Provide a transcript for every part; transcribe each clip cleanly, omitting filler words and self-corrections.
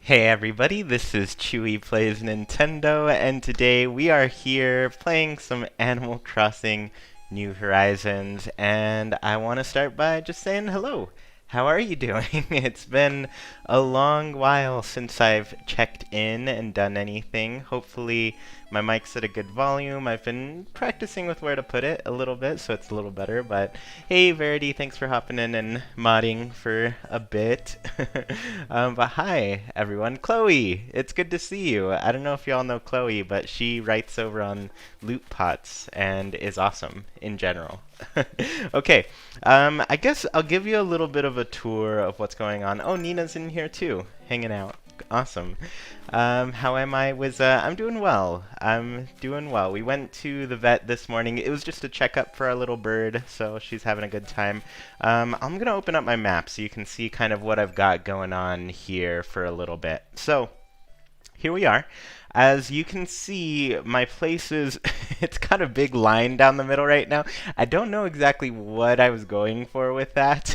Hey everybody, this is Chewy Plays Nintendo, and today we are here playing some Animal Crossing New Horizons, and I want to start by just saying hello. How are you doing? It's been a long while since I've checked in and done anything. Hopefully my mic's at a good volume. I've been practicing with where to put it a little bit, so it's a little better, but hey Verity, thanks for hopping in and modding for a bit. But hi, everyone. Chloe, it's good to see you. I don't know if y'all know Chloe, but she writes over on Loot Pots and is awesome in general. Okay, I guess I'll give you a little bit of a tour of what's going on. Oh, Nina's in here too, hanging out. Awesome. How am I? I'm doing well. I'm doing well. We went to the vet this morning. It was just a checkup for our little bird, so she's having a good time. I'm gonna open up my map so you can see kind of what I've got going on here for a little bit. So, here we are. As you can see, my place is, it's got a big line down the middle right now. I don't know exactly what I was going for with that,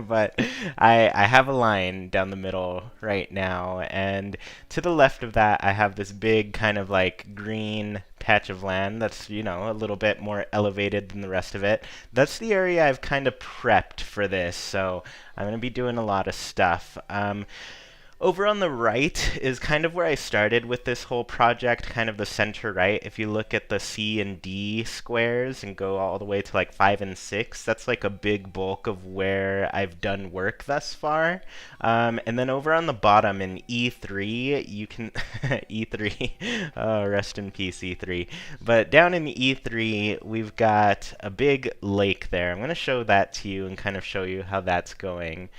but I have a line down the middle right now, and to the left of that, I have this big kind of like green patch of land that's, you know, a little bit more elevated than the rest of it. That's the area I've kind of prepped for this, so I'm going to be doing a lot of stuff. Over on the right is kind of where I started with this whole project, kind of the center right. If you look at the C and D squares and go all the way to like 5 and 6, that's like a big bulk of where I've done work thus far. And then over on the bottom in E3, you can E3, oh, rest in peace E3. But down in E3, we've got a big lake there. I'm going to show that to you and kind of show you how that's going.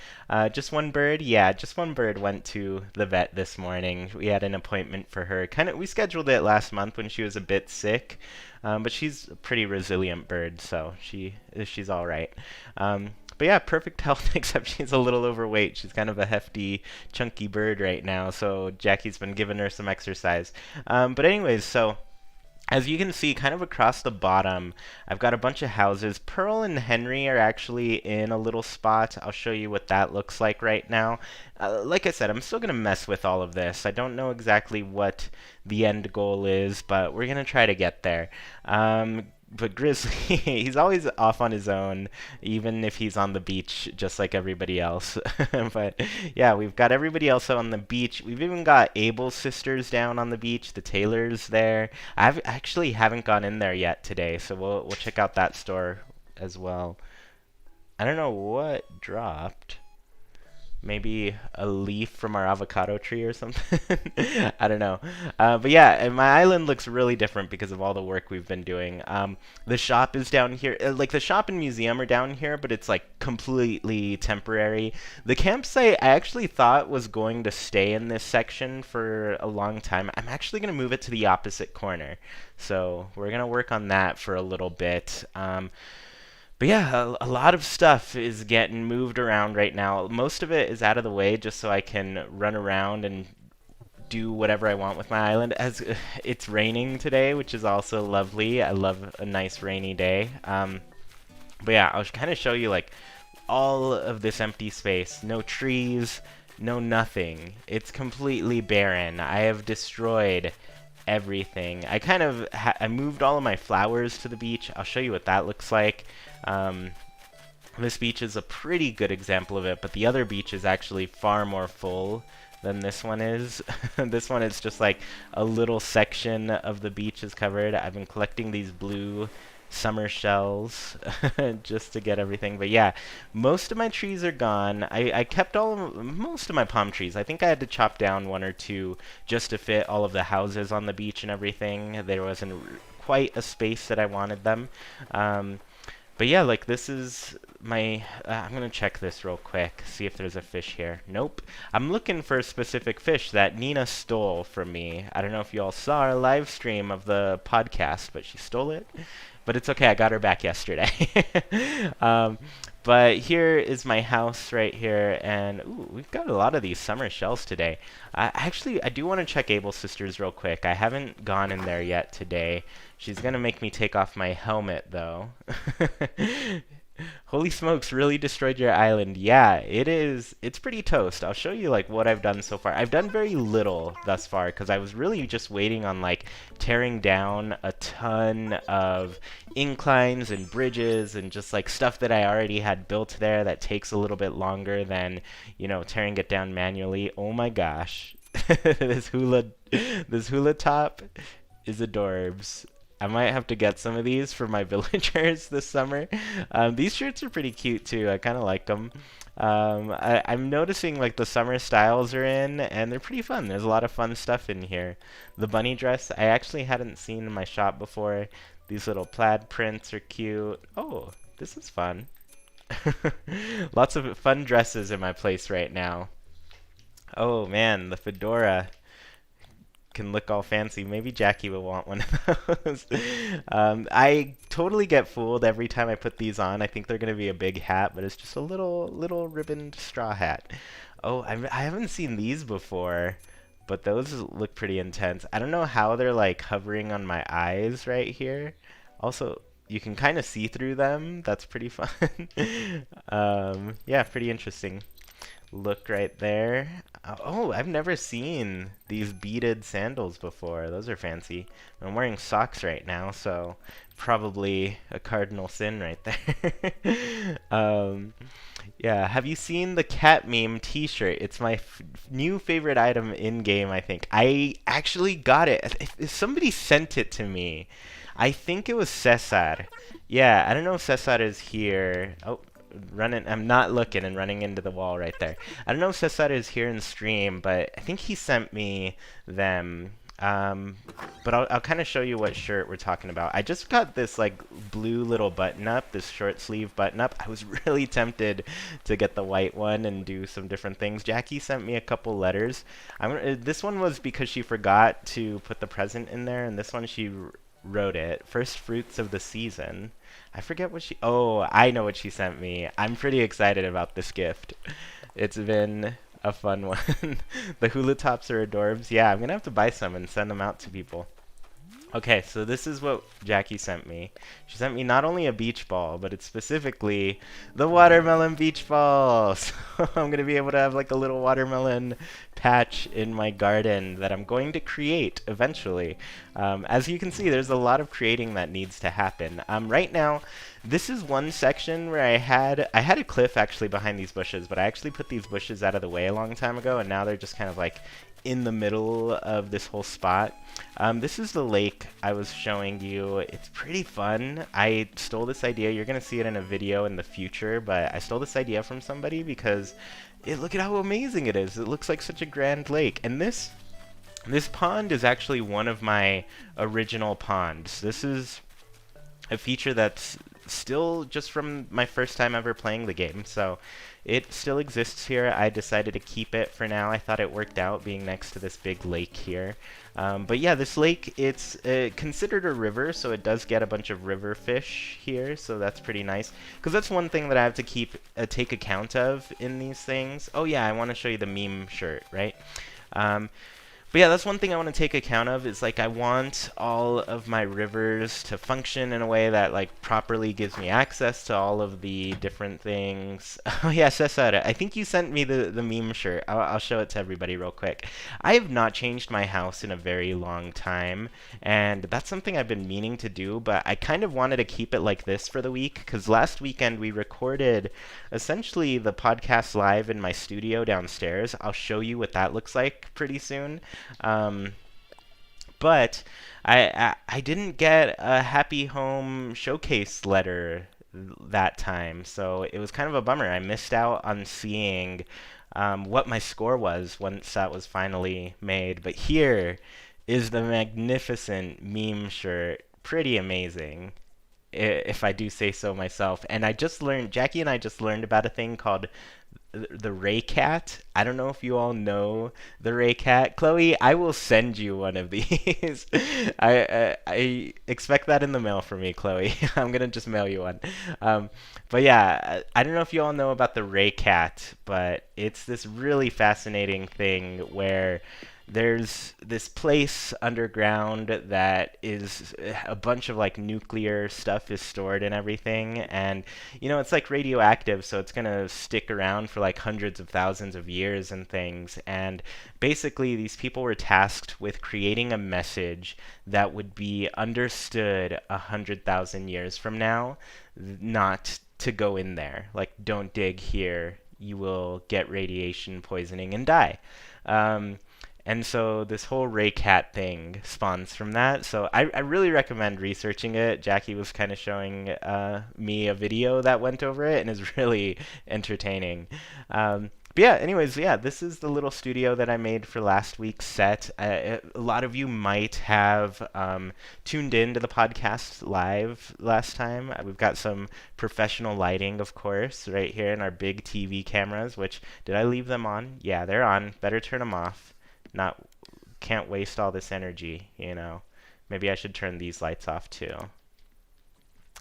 Just one bird? Yeah, just one bird went to the vet this morning. We had an appointment for her. We scheduled it last month when she was a bit sick, but she's a pretty resilient bird, so she's all right. But yeah, perfect health, except she's a little overweight. She's kind of a hefty, chunky bird right now, so Jackie's been giving her some exercise. But anyways, so as you can see, kind of across the bottom, I've got a bunch of houses. Pearl and Henry are actually in a little spot. I'll show you what that looks like right now. Like I said, I'm still going to mess with all of this. I don't know exactly what the end goal is, but we're going to try to get there. But Grizzly, he's always off on his own, even if he's on the beach, just like everybody else. But yeah, we've got everybody else on the beach. We've even got Abel's sisters down on the beach, the Taylors there. I actually haven't gone in there yet today, so we'll check out that store as well. I don't know what dropped. Maybe a leaf from our avocado tree or something. I don't know. But yeah, and my island looks really different because of all the work we've been doing. The shop is down here. Like the shop and museum are down here, but it's like completely temporary. The campsite I actually thought was going to stay in this section for a long time. I'm actually going to move it to the opposite corner. So we're going to work on that for a little bit. But yeah, a lot of stuff is getting moved around right now. Most of it is out of the way just so I can run around and do whatever I want with my island. As it's raining today, which is also lovely. I love a nice rainy day. But yeah, I'll kind of show you like all of this empty space. No trees, no nothing. It's completely barren. I have destroyed everything. I moved all of my flowers to the beach. I'll show you what that looks like. This beach is a pretty good example of it, but the other beach is actually far more full than this one is. This one is just like a little section of the beach is covered. I've been collecting these blue summer shells just to get everything. But yeah, most of my trees are gone. I kept most of my palm trees. I think I had to chop down one or two just to fit all of the houses on the beach and everything. There wasn't quite a space that I wanted them. But yeah, like this is my, I'm going to check this real quick, see if there's a fish here. Nope. I'm looking for a specific fish that Nina stole from me. I don't know if you all saw our live stream of the podcast, but she stole it. But it's okay, I got her back yesterday. But here is my house right here, and ooh, we've got a lot of these summer shells today. I do want to check Abel's sisters real quick. I haven't gone in there yet today. She's going to make me take off my helmet, though. Holy smokes, really destroyed your island. Yeah, it is. It's pretty toast. I'll show you like what I've done so far. I've done very little thus far because I was really just waiting on like tearing down a ton of inclines and bridges and just like stuff that I already had built there that takes a little bit longer than, tearing it down manually. Oh my gosh. This hula top is adorbs. I might have to get some of these for my villagers this summer. These shirts are pretty cute too. I kind of like them. I'm noticing like the summer styles are in, and they're pretty fun. There's a lot of fun stuff in here. The bunny dress I actually hadn't seen in my shop before. These little plaid prints are cute. Oh, this is fun. Lots of fun dresses in my place right now. Oh man, the fedora can look all fancy. Maybe Jackie will want one of those. I totally get fooled every time I put these on. I think they're going to be a big hat, but it's just a little ribboned straw hat. Oh, I haven't seen these before, but those look pretty intense. I don't know how they're like hovering on my eyes right here. Also, you can kind of see through them. That's pretty fun. Yeah, pretty interesting look right there. Oh, I've never seen these beaded sandals before. Those are fancy. I'm wearing socks right now, so probably a cardinal sin right there. Yeah, have you seen the cat meme t-shirt? It's my new favorite item in game, I think. I actually got it. If somebody sent it to me. I think it was Cesar. Yeah, I don't know if Cesar is here. Oh, running. I'm not looking and running into the wall right there. I don't know if Cesar is here in stream, but I think he sent me them. But I'll kind of show you what shirt we're talking about. I just got this like blue little button up, this short sleeve button up. I was really tempted to get the white one and do some different things. Jackie sent me a couple letters. This one was because she forgot to put the present in there, and this one she wrote it. First fruits of the season. I forget what she... Oh, I know what she sent me. I'm pretty excited about this gift. It's been a fun one. The hula tops are adorbs. Yeah, I'm going to have to buy some and send them out to people. Okay, so this is what Jackie sent me. She sent me not only a beach ball, but it's specifically the watermelon beach ball. So I'm going to be able to have like a little watermelon patch in my garden that I'm going to create eventually. As you can see, there's a lot of creating that needs to happen. Right now, this is one section where I had a cliff actually behind these bushes, but I actually put these bushes out of the way a long time ago, and now they're just kind of like in the middle of this whole spot. This is the lake I was showing you. It's pretty fun. I stole this idea. You're going to see it in a video in the future, but I stole this idea from somebody because look at how amazing it is. It looks like such a grand lake. And this pond is actually one of my original ponds. This is a feature that's still just from my first time ever playing the game, so it still exists here. I decided to keep it for now. I thought it worked out being next to this big lake here. But yeah, this lake, it's considered a river, so it does get a bunch of river fish here, so that's pretty nice. Because that's one thing that I have to take account of in these things. Oh yeah, I want to show you the meme shirt, right? But yeah, that's one thing I want to take account of is like I want all of my rivers to function in a way that like properly gives me access to all of the different things. Oh yeah, Cesar, I think you sent me the meme shirt. I'll show it to everybody real quick. I have not changed my house in a very long time, and that's something I've been meaning to do, but I kind of wanted to keep it like this for the week because last weekend we recorded essentially the podcast live in my studio downstairs. I'll show you what that looks like pretty soon. But I didn't get a Happy Home showcase letter that time, so it was kind of a bummer. I missed out on seeing what my score was once that was finally made. But here is the magnificent meme shirt. Pretty amazing, if I do say so myself. And Jackie and I just learned about a thing called the Ray Cat. I don't know if you all know the Ray Cat. Chloe, I will send you one of these. I expect that in the mail for me, Chloe. I'm gonna just mail you one. But yeah, I don't know if you all know about the Ray Cat, but it's this really fascinating thing where there's this place underground that is a bunch of like nuclear stuff is stored and everything, and it's like radioactive, so it's gonna stick around for like hundreds of thousands of years and things. And basically, these people were tasked with creating a message that would be understood 100,000 years from now, not to go in there. Like, don't dig here. You will get radiation poisoning and die. Um, and so this whole Raycat thing spawns from that. So I really recommend researching it. Jackie was kind of showing me a video that went over it and is really entertaining. But yeah, anyways, yeah, this is the little studio that I made for last week's set. A lot of you might have tuned in to the podcast live last time. We've got some professional lighting, of course, right here in our big TV cameras, which, did I leave them on? Yeah, they're on. Better turn them off. Not, can't waste all this energy. Maybe I should turn these lights off too.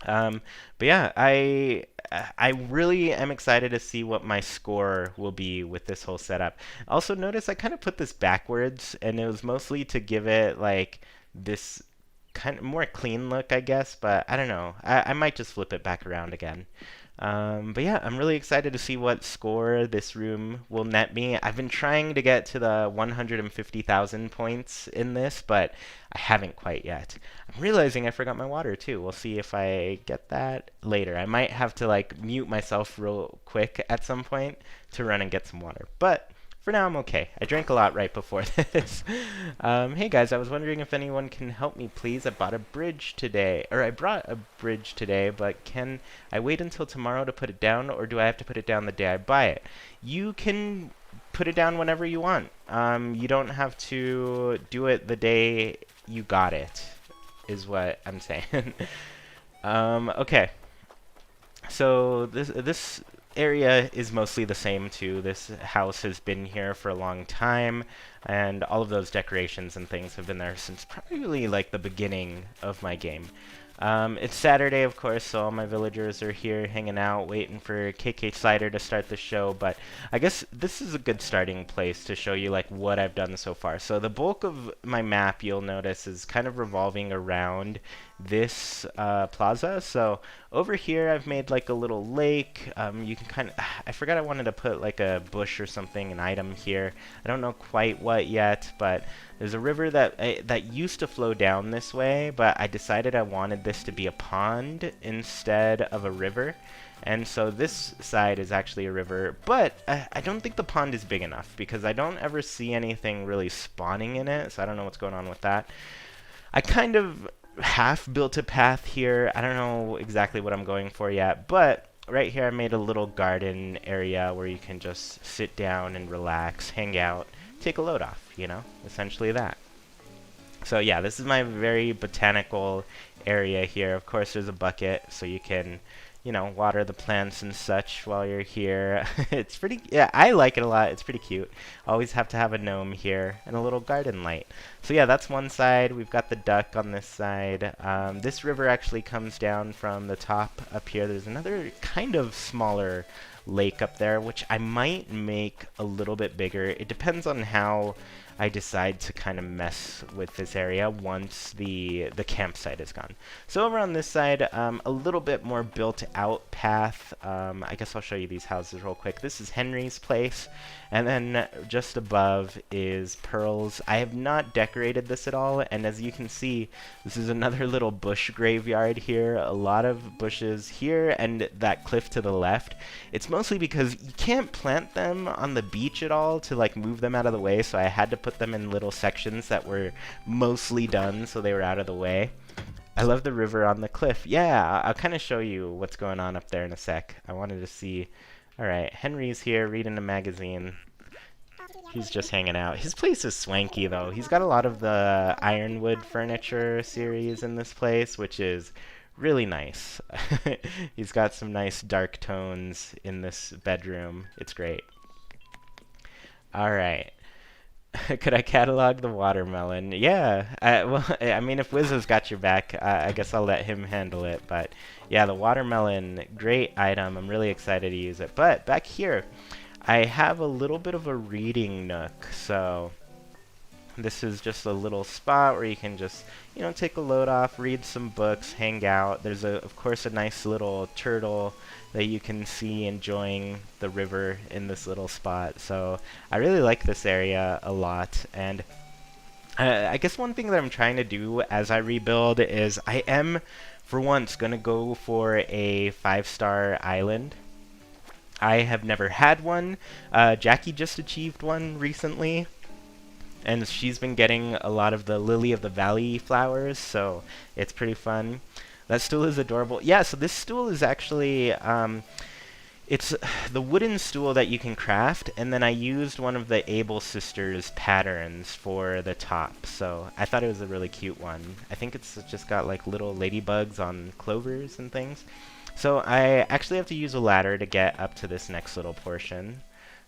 Um, but yeah, I really am excited to see what my score will be with this whole setup. Also, notice I kind of put this backwards, and it was mostly to give it like this kind of more clean look, I guess. But I don't know. I might just flip it back around again. But yeah, I'm really excited to see what score this room will net me. I've been trying to get to the 150,000 points in this, but I haven't quite yet. I'm realizing I forgot my water too. We'll see if I get that later. I might have to like mute myself real quick at some point to run and get some water. But for now, I'm okay. I drank a lot right before this. Hey guys, I was wondering if anyone can help me, please. I bought a bridge today, or I brought a bridge today, but can I wait until tomorrow to put it down, or do I have to put it down the day I buy it? You can put it down whenever you want. You don't have to do it the day you got it, is what I'm saying. Okay. So this area is mostly the same too. This house has been here for a long time, and all of those decorations and things have been there since probably like the beginning of my game. It's Saturday, of course, so all my villagers are here hanging out, waiting for KK Cider to start the show, but I guess this is a good starting place to show you like what I've done so far. So the bulk of my map, you'll notice, is kind of revolving around this plaza. So over here I've made like a little lake. You can kind of, I forgot I wanted to put like a bush or something, an item here. I don't know quite what yet, but there's a river that used to flow down this way, but I decided I wanted this to be a pond instead of a river. And so this side is actually a river, but I don't think the pond is big enough because I don't ever see anything really spawning in it, so I don't know what's going on with that. I kind of half built a path here. I don't know exactly what I'm going for yet, but right here I made a little garden area where you can just sit down and relax, hang out, take a load off, essentially that. So yeah, this is my very botanical area here. Of course, there's a bucket, so you can, water the plants and such while you're here. It's pretty, yeah, I like it a lot. It's pretty cute. Always have to have a gnome here and a little garden light. So yeah, that's one side. We've got the duck on this side. This river actually comes down from the top up here. There's another kind of smaller lake up there, which I might make a little bit bigger. It depends on how I decide to kind of mess with this area once the campsite is gone. So over on this side, a little bit more built out path. I guess I'll show you these houses real quick. This is Henry's place, and then just above is Pearl's. I have not decorated this at all, and as you can see, this is another little bush graveyard here. A lot of bushes here and that cliff to the left. It's mostly because you can't plant them on the beach at all to like move them out of the way, so I had to put them in little sections that were mostly done so they were out of the way. I love the river on the cliff. Yeah, I'll kind of show you what's going on up there in a sec. I wanted to see. Alright, Henry's here reading a magazine. He's just hanging out. His place is swanky though. He's got a lot of the Ironwood furniture series in this place, which is really nice. He's got some nice dark tones in this bedroom. It's great. Alright. Could I catalog the watermelon? Yeah. Well, I mean, if Wiz has got your back, I guess I'll let him handle it. But yeah, the watermelon, great item. I'm really excited to use it. But back here, I have a little bit of a reading nook. So This is just a little spot where you can just, you know, take a load off, read some books, hang out. There's, of course, a nice little turtle that you can see enjoying the river in this little spot. So I really like this area a lot. And I guess one thing that I'm trying to do as I rebuild is I am, for once, going to go for a 5-star island. I have never had one. Jackie just achieved one recently, and she's been getting a lot of the Lily of the Valley flowers, so it's pretty fun. That stool is adorable. Yeah, so this stool is actually, it's the wooden stool that you can craft, and then I used one of the Able Sisters patterns for the top, so I thought it was a really cute one. I think it's just got like little ladybugs on clovers and things. So I actually have to use a ladder to get up to this next little portion.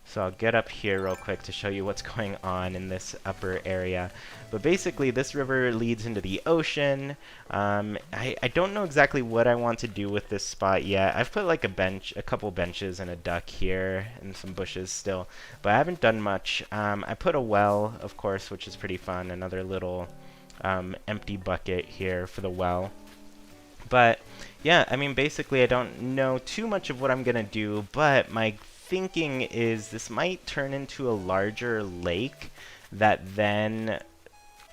So I'll get up here real quick to show you what's going on in this upper area. But basically, this river leads into the ocean. I don't know exactly what I want to do with this spot yet. I've put like a couple benches and a duck here, and some bushes still. But I haven't done much. I put a well, of course, which is pretty fun. Another little empty bucket here for the well. But yeah, I mean, basically, I don't know too much of what I'm going to do, but my thinking is this might turn into a larger lake that then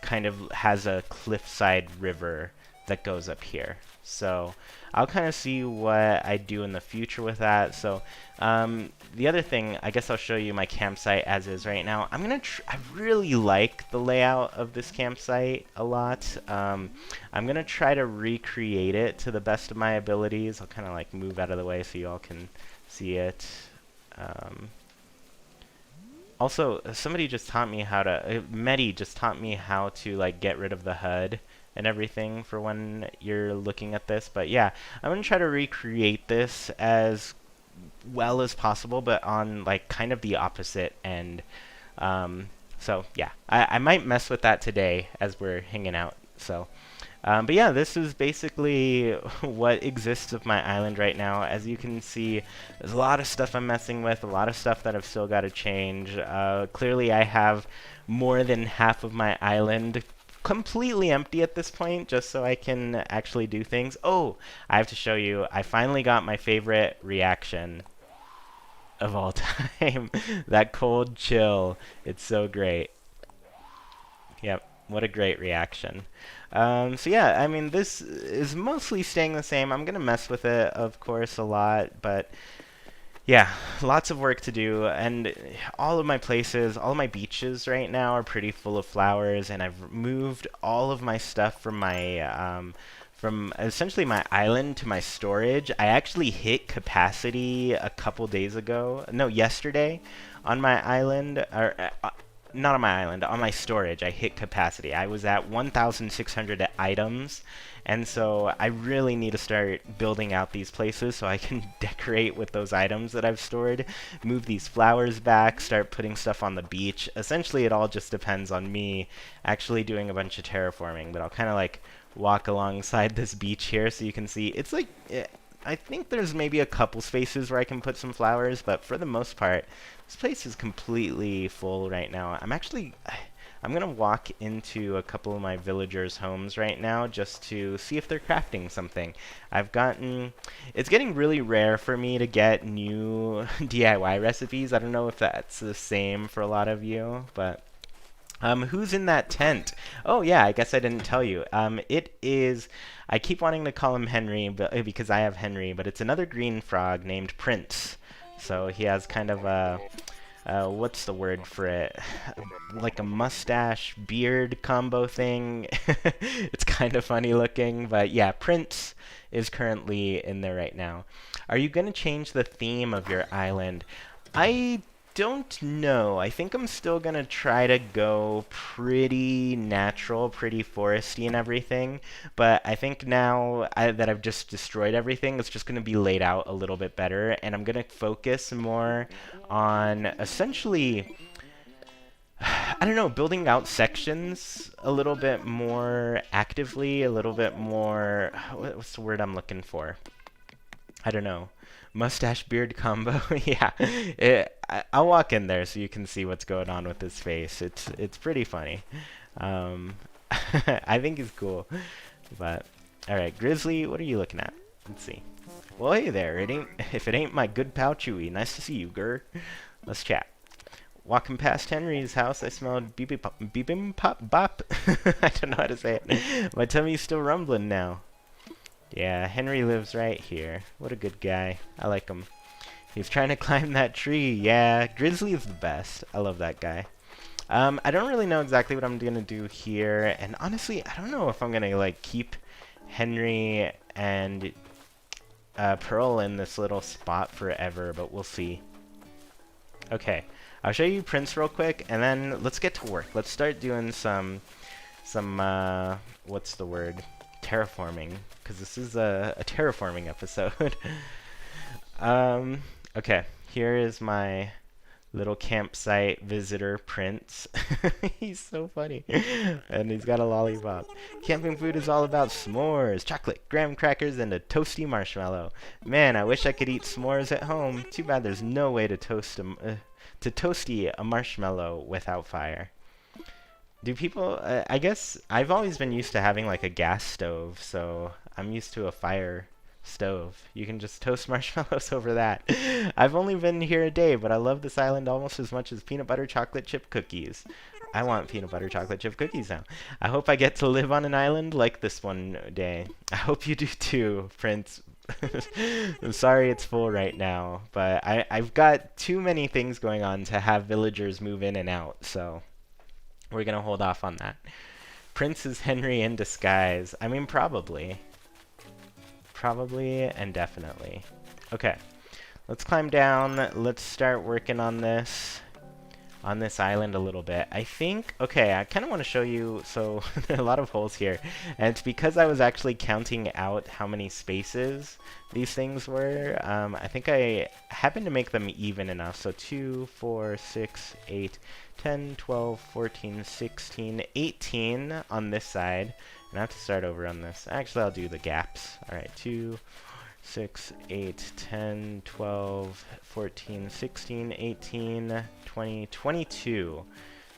kind of has a cliffside river that goes up here. So I'll kind of see what I do in the future with that. So the other thing, I guess I'll show you my campsite as is right now. I really like the layout of this campsite a lot. I'm gonna try to recreate it to the best of my abilities. I'll kind of like move out of the way so you all can see it. Also, somebody just taught me how to, Medi just taught me how to like get rid of the HUD and everything for when you're looking at this. But yeah, I'm going to try to recreate this as well as possible, but on like kind of the opposite end. So yeah, I might mess with that today as we're hanging out. So. But yeah, this is basically what exists of my island right now. As you can see, there's a lot of stuff I'm messing with, a lot of stuff that I've still got to change. Clearly, I have more than half of my island completely empty at this point, just so I can actually do things. Oh, I have to show you. I finally got my favorite reaction of all time. That cold chill. It's so great. Yep. What a great reaction. So yeah, I mean, this is mostly staying the same. I'm going to mess with it, of course, a lot, but yeah, lots of work to do, and all of my places, all of my beaches right now are pretty full of flowers, and I've moved all of my stuff from my from essentially my island to my storage. I actually hit capacity a couple days ago, no, yesterday, on my island, or not on my island, on my storage. I hit capacity. I was at 1,600 items, and so I really need to start building out these places so I can decorate with those items that I've stored, move these flowers back, start putting stuff on the beach. Essentially, it all just depends on me actually doing a bunch of terraforming, but I'll kind of like walk alongside this beach here so you can see. It's like, I think there's maybe a couple spaces where I can put some flowers, but for the most part, this place is completely full right now. I'm going to walk into a couple of my villagers' homes right now just to see if they're crafting something. It's getting really rare for me to get new DIY recipes. I don't know if that's the same for a lot of you, but who's in that tent? Oh yeah, I guess I didn't tell you. It is, I keep wanting to call him Henry because I have Henry, but it's another green frog named Prince. So he has kind of a, what's the word for it? Like a mustache beard combo thing. It's kind of funny looking, but yeah, Prince is currently in there right now. Are you going to change the theme of your island? I don't know. I think I'm still going to try to go pretty natural, pretty foresty and everything. But I think now that I've just destroyed everything, it's just going to be laid out a little bit better. And I'm going to focus more on essentially, I don't know, building out sections a little bit more actively, a little bit more, what's the word I'm looking for? I don't know, mustache beard combo. Yeah, I'll walk in there so you can see what's going on with his face. It's pretty funny. Um, I think he's cool. But all right, Grizzly, what are you looking at? Let's see. Well, hey there. It ain't if it ain't my good pal Chewy. Nice to see you, Gur. Let's chat. Walking past Henry's house, I smelled beeping pop bop. I don't know how to say it. My tummy's still rumbling now. Yeah, Henry lives right here. What a good guy. I like him. He's trying to climb that tree. Yeah, Grizzly's the best. I love that guy. I don't really know exactly what I'm gonna do here, and honestly, I don't know if I'm gonna like keep Henry and Pearl in this little spot forever, but we'll see. Okay, I'll show you Prince real quick, and then let's get to work. Let's start doing some what's the word? Terraforming, because this is a terraforming episode. Okay, here is my little campsite visitor, Prince. He's so funny. And he's got a lollipop. Camping food is all about s'mores, chocolate, graham crackers, and a toasty marshmallow. Man, I wish I could eat s'mores at home. Too bad there's no way to toasty a marshmallow without fire. Do people, I guess, I've always been used to having like a gas stove, so I'm used to a fire stove. You can just toast marshmallows over that. I've only been here a day, but I love this island almost as much as peanut butter chocolate chip cookies. I want peanut butter chocolate chip cookies now. I hope I get to live on an island like this one day. I hope you do too, Prince. I'm sorry it's full right now, but I've got too many things going on to have villagers move in and out, so we're gonna hold off on that. Prince is Henry in disguise. I mean, probably. Probably and definitely. Okay, let's climb down. Let's start working on this island a little bit. I think, okay, I kind of want to show you, so there are a lot of holes here, and it's because I was actually counting out how many spaces these things were. I think I happened to make them even enough, so 2, 4, 6, 8, 10, 12, 14, 16, 18 on this side. And I have to start over on this. Actually, I'll do the gaps. Alright, 2, 6, 8, 10, 12, 14, 16, 18, 20, 22.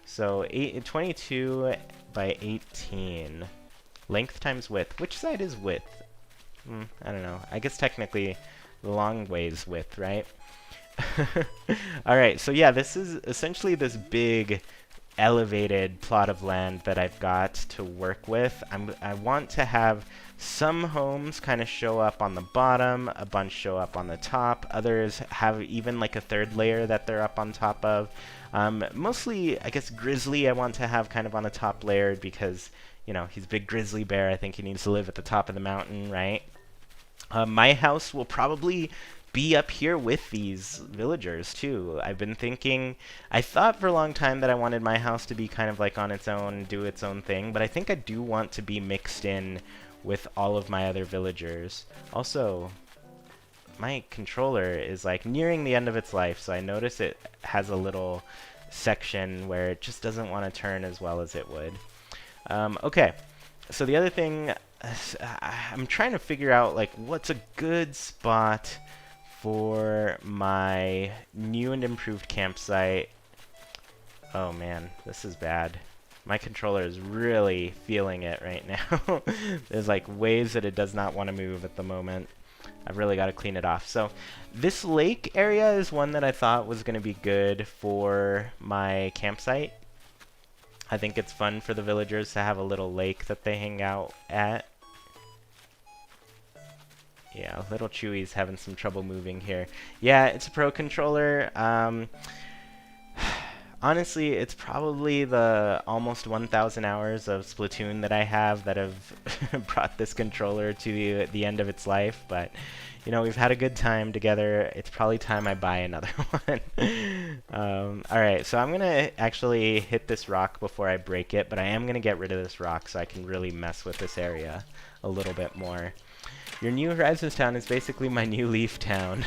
So 22 by 18. Length times width. Which side is width? I don't know. I guess technically the long way's width, right? Alright, so yeah, this is essentially this big elevated plot of land that I've got to work with. I want to have some homes kind of show up on the bottom, a bunch show up on the top, others have even like a third layer that they're up on top of. Mostly, I guess Grizzly I want to have kind of on the top layer because, you know, he's a big grizzly bear. I think he needs to live at the top of the mountain, right? My house will probably be up here with these villagers too. I've been thinking, I thought for a long time that I wanted my house to be kind of like on its own, do its own thing, but I think I do want to be mixed in with all of my other villagers. Also, my controller is like nearing the end of its life, so I notice it has a little section where it just doesn't want to turn as well as it would. Okay, so the other thing, I'm trying to figure out like what's a good spot for my new and improved campsite. Oh man, this is bad. My controller is really feeling it right now. There's like ways that it does not want to move at the moment. I've really got to clean it off. So this lake area is one that I thought was going to be good for my campsite. I think it's fun for the villagers to have a little lake that they hang out at. Yeah, little Chewy's having some trouble moving here. Yeah, it's a pro controller. Honestly, it's probably the almost 1,000 hours of Splatoon that I have that have brought this controller to the end of its life. But, you know, we've had a good time together. It's probably time I buy another one. Alright, so I'm going to actually hit this rock before I break it, but I am going to get rid of this rock so I can really mess with this area a little bit more. Your New Horizons town is basically my New Leaf town.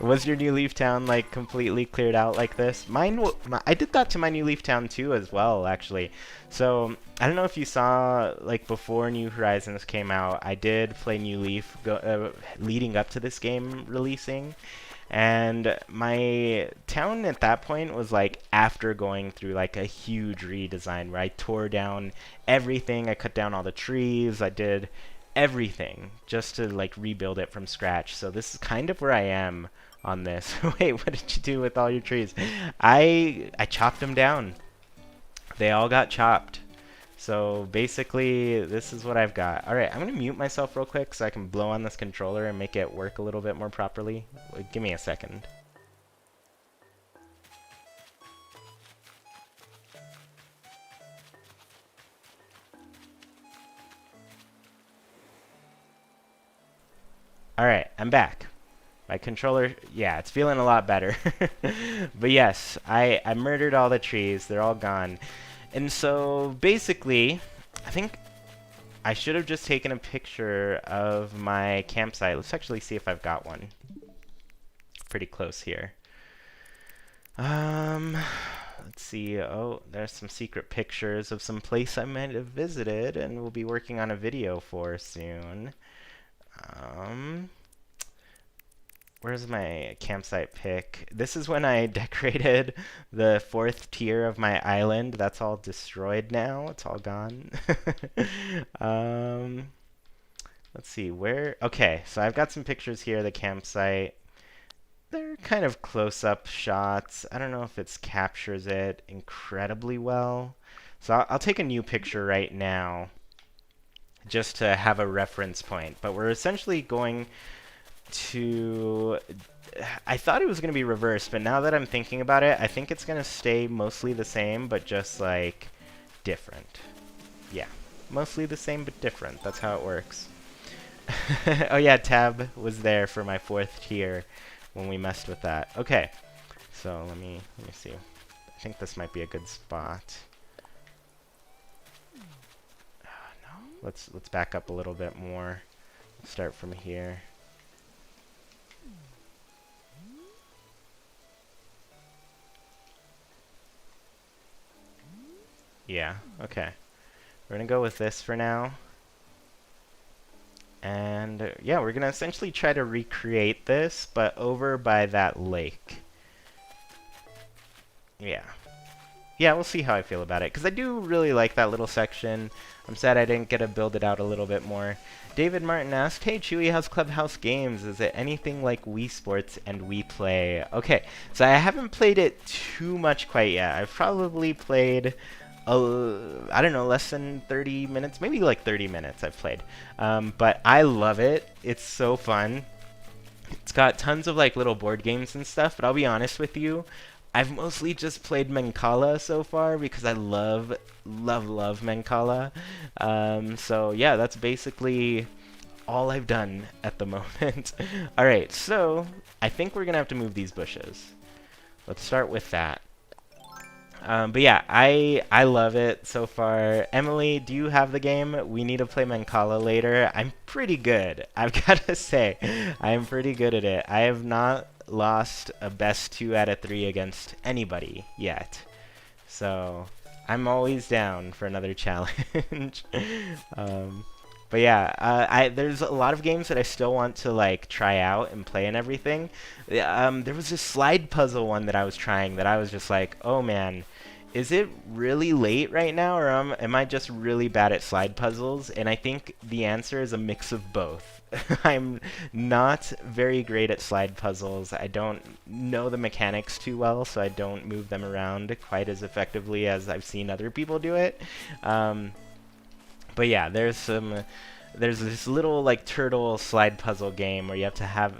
Was your New Leaf town like completely cleared out like this? I did that to my New Leaf town too as well, actually. So I don't know if you saw like before before New Horizons came out, I did play New Leaf leading up to this game releasing. And my town at that point was like after going through like a huge redesign where I tore down everything. I cut down all the trees. I did everything just to like rebuild it from scratch. So this is kind of where I am on this. Wait, what did you do with all your trees? I chopped them down. They all got chopped. So basically, this is what I've got. Alright, I'm going to mute myself real quick so I can blow on this controller and make it work a little bit more properly. Give me a second. Alright, I'm back. My controller, yeah, it's feeling a lot better. But yes, I murdered all the trees. They're all gone. And so basically, I think I should have just taken a picture of my campsite. Let's actually see if I've got one. Pretty close here. Let's see. Oh, there's some secret pictures of some place I might have visited and we'll be working on a video for soon. Where's my campsite pic? This is when I decorated the 4th tier of my island. That's all destroyed now. It's all gone. Let's see, where... Okay, so I've got some pictures here of the campsite. They're kind of close-up shots. I don't know if it captures it incredibly well. So I'll take a new picture right now just to have a reference point. But we're essentially going to... I thought it was going to be reversed, but now that I'm thinking about it, I think it's going to stay mostly the same, but just, like, different. Yeah, mostly the same, but different. That's how it works. Oh yeah, Tab was there for my 4th tier when we messed with that. Okay, so let me see. I think this might be a good spot. No, let's back up a little bit more. Start from here. Yeah, okay. We're gonna go with this for now. And yeah, we're gonna essentially try to recreate this, but over by that lake. Yeah. Yeah, we'll see how I feel about it, because I do really like that little section. I'm sad I didn't get to build it out a little bit more. David Martin asked, hey Chewy, how's Clubhouse Games? Is it anything like Wii Sports and Wii Play? Okay, so I haven't played it too much quite yet. I've probably played... I don't know, less than 30 minutes, maybe like 30 minutes I've played. But I love it. It's so fun. It's got tons of like little board games and stuff, but I'll be honest with you, I've mostly just played Mancala so far because I love Mancala. So yeah, that's basically all I've done at the moment. Alright, so I think we're gonna have to move these bushes. Let's start with that. But yeah, I love it so far. Emily, do you have the game? We need to play Mancala later. I'm pretty good. I've got to say, I'm pretty good at it. I have not lost a best 2 out of 3 against anybody yet. So I'm always down for another challenge. But yeah, there's a lot of games that I still want to like try out and play and everything. There was this slide puzzle one that I was trying that I was just like, oh man, is it really late right now, or am I just really bad at slide puzzles? And I think the answer is a mix of both. I'm not very great at slide puzzles. I don't know the mechanics too well, so I don't move them around quite as effectively as I've seen other people do it. But yeah, there's this little like turtle slide puzzle game where you have to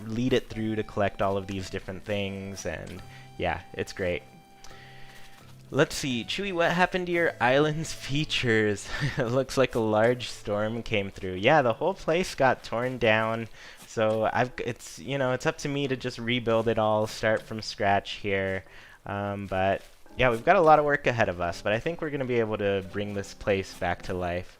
lead it through to collect all of these different things, and yeah, it's great. Let's see, Chewy, what happened to your island's features? It looks like a large storm came through. Yeah, the whole place got torn down. So it's up to me to just rebuild it all, start from scratch here. But yeah, we've got a lot of work ahead of us, but I think we're going to be able to bring this place back to life.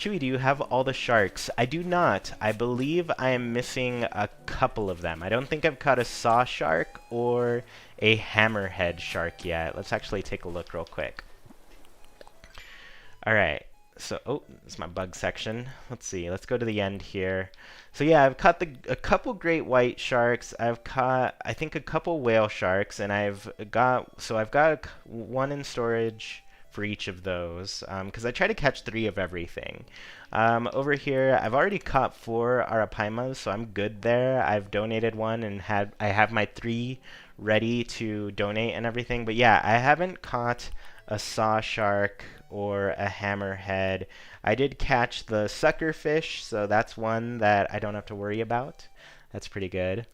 Chewy, do you have all the sharks? I do not. I believe I am missing a couple of them. I don't think I've caught a saw shark or a hammerhead shark yet. Let's actually take a look real quick. Alright, So, oh, it's my bug section. Let's see. Let's go to the end here. So yeah, I've caught a couple great white sharks. I've caught, I think, a couple whale sharks, and I've got one in storage for each of those, because I try to catch 3 of everything. Over here, I've already caught 4 arapaimas, so I'm good there. I've donated one and I have my 3 ready to donate and everything. But yeah, I haven't caught a saw shark or a hammerhead. I did catch the suckerfish, so that's one that I don't have to worry about. That's pretty good.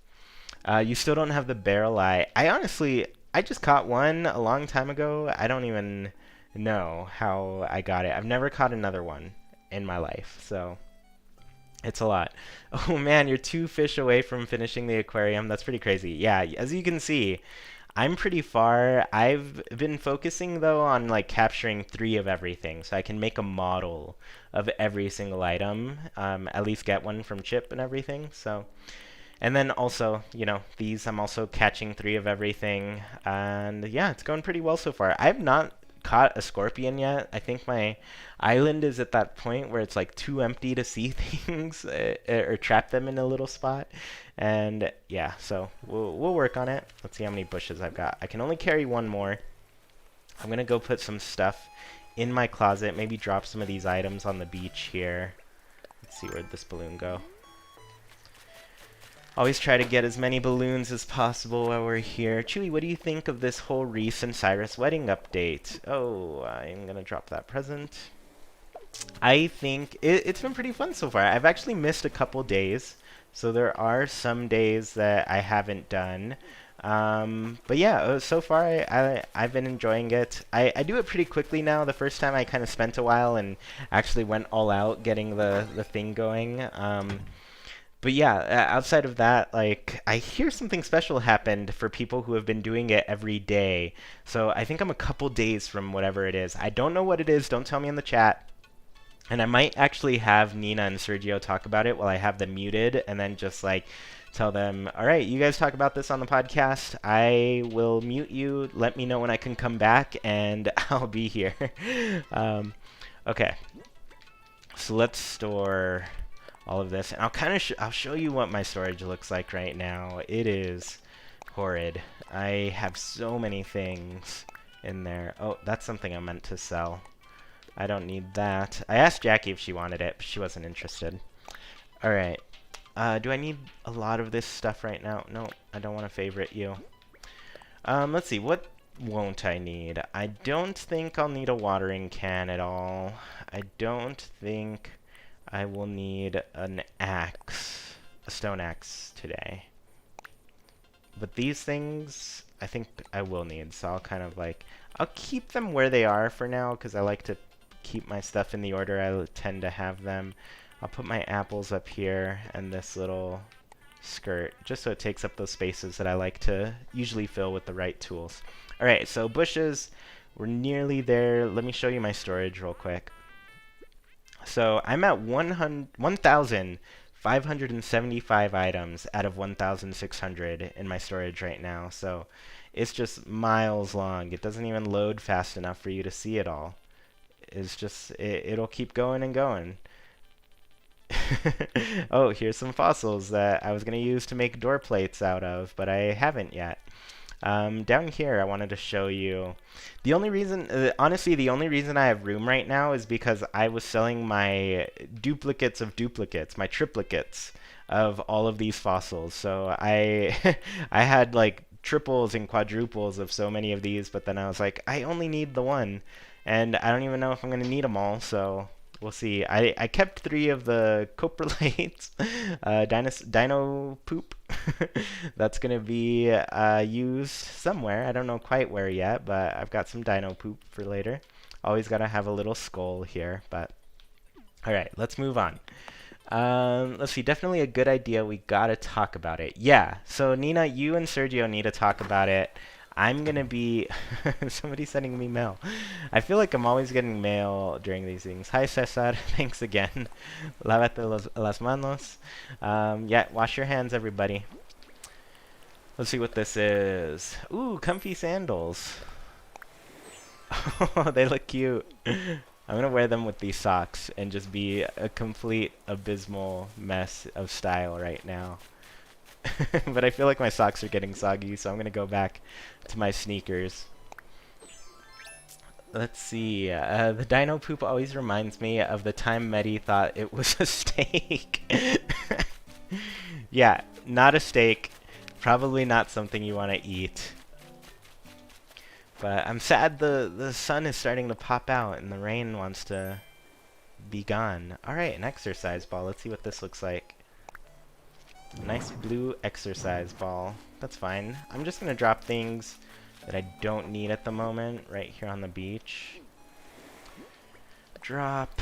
You still don't have the barrel eye. I just caught one a long time ago. I don't even know how I got it. I've never caught another one in my life, so it's a lot. Oh man, you're 2 fish away from finishing the aquarium. That's pretty crazy. Yeah, as you can see, I'm pretty far. I've been focusing though on like capturing 3 of everything, so I can make a model of every single item. At least get one from Chip and everything. So, and then also, these I'm also catching 3 of everything, and yeah, it's going pretty well so far. I've not caught a scorpion yet. I think my island is at that point where it's like too empty to see things or trap them in a little spot. And yeah, so we'll work on it. Let's see how many bushes I've got. I can only carry 1 more. I'm gonna go put some stuff in my closet, maybe drop some of these items on the beach here. Let's see, where'd this balloon go? Always try to get as many balloons as possible while we're here. Chewy, what do you think of this whole Reese and Cyrus wedding update? Oh, I'm gonna drop that present. I think it's been pretty fun so far. I've actually missed a couple days, so there are some days that I haven't done. But yeah, so far I've been enjoying it. I do it pretty quickly now. The first time I kind of spent a while and actually went all out getting the thing going. But yeah, outside of that, like, I hear something special happened for people who have been doing it every day. So I think I'm a couple days from whatever it is. I don't know what it is. Don't tell me in the chat. And I might actually have Nina and Sergio talk about it while I have them muted, and then just like tell them, all right, you guys talk about this on the podcast. I will mute you. Let me know when I can come back, and I'll be here. Okay. So let's store all of this, and I'll show you what my storage looks like right now. It is horrid. I have so many things in there. Oh, that's something I meant to sell. I don't need that. I asked Jackie if she wanted it, but she wasn't interested. Alright. Do I need a lot of this stuff right now? No, I don't want to favorite you. Let's see. What won't I need? I don't think I'll need a watering can at all. I don't think I will need an axe, a stone axe today. But these things, I think I will need, so I'll kind of like, I'll keep them where they are for now, because I like to keep my stuff in the order I tend to have them. I'll put my apples up here and this little skirt, just so it takes up those spaces that I like to usually fill with the right tools. Alright, so bushes, we're nearly there. Let me show you my storage real quick. So I'm at 1,575 items out of 1,600 in my storage right now. So it's just miles long. It doesn't even load fast enough for you to see it all. It's just, it'll keep going and going. Oh, here's some fossils that I was going to use to make door plates out of, but I haven't yet. Down here, I wanted to show you. The only reason, honestly, the only reason I have room right now is because I was selling my duplicates of duplicates, my triplicates of all of these fossils. So I had like triples and quadruples of so many of these, but then I was like, I only need the one, and I don't even know if I'm going to need them all, so we'll see. I kept 3 of the coprolites, dino poop. That's going to be used somewhere. I don't know quite where yet, but I've got some dino poop for later. Always got to have a little skull here, but alright, let's move on. Let's see, definitely a good idea. We got to talk about it. Yeah, so Nina, you and Sergio need to talk about it. I'm going to be... Somebody's sending me mail. I feel like I'm always getting mail during these things. Hi, Cesar. Thanks again. Lávate las manos. Yeah, wash your hands, everybody. Let's see what this is. Ooh, comfy sandals. Oh, they look cute. I'm gonna wear them with these socks and just be a complete abysmal mess of style right now. But I feel like my socks are getting soggy, so I'm gonna go back to my sneakers. Let's see. The dino poop always reminds me of the time Medi thought it was a steak. Yeah, not a steak. Probably not something you want to eat. But I'm sad the sun is starting to pop out and the rain wants to be gone. Alright, an exercise ball. Let's see what this looks like. A nice blue exercise ball. That's fine. I'm just going to drop things that I don't need at the moment right here on the beach. Drop.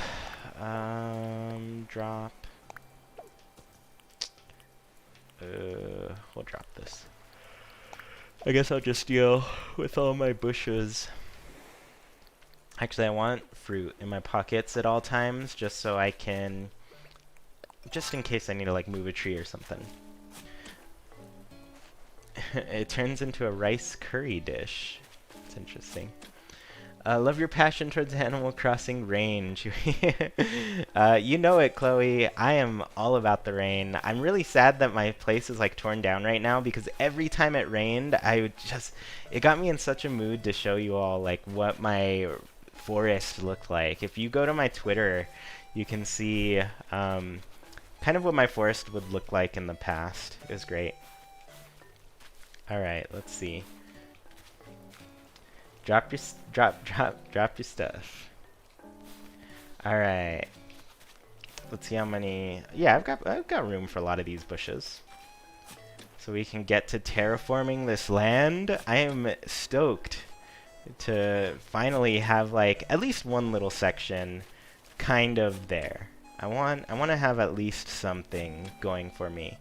Drop. We'll drop this. I guess I'll just deal with all my bushes. Actually, I want fruit in my pockets at all times, just so I can, just in case I need to like move a tree or something. It turns into a rice curry dish. It's interesting. Love your passion towards Animal Crossing rain. You know it, Chloe. I am all about the rain. I'm really sad that my place is like torn down right now because every time it rained, it got me in such a mood to show you all like what my forest looked like. If you go to my Twitter, you can see kind of what my forest would look like in the past. It was great. All right, let's see. Drop your stuff. All right. Let's see how many. Yeah, I've got room for a lot of these bushes. So we can get to terraforming this land. I am stoked to finally have like at least one little section kind of there. I want to have at least something going for me.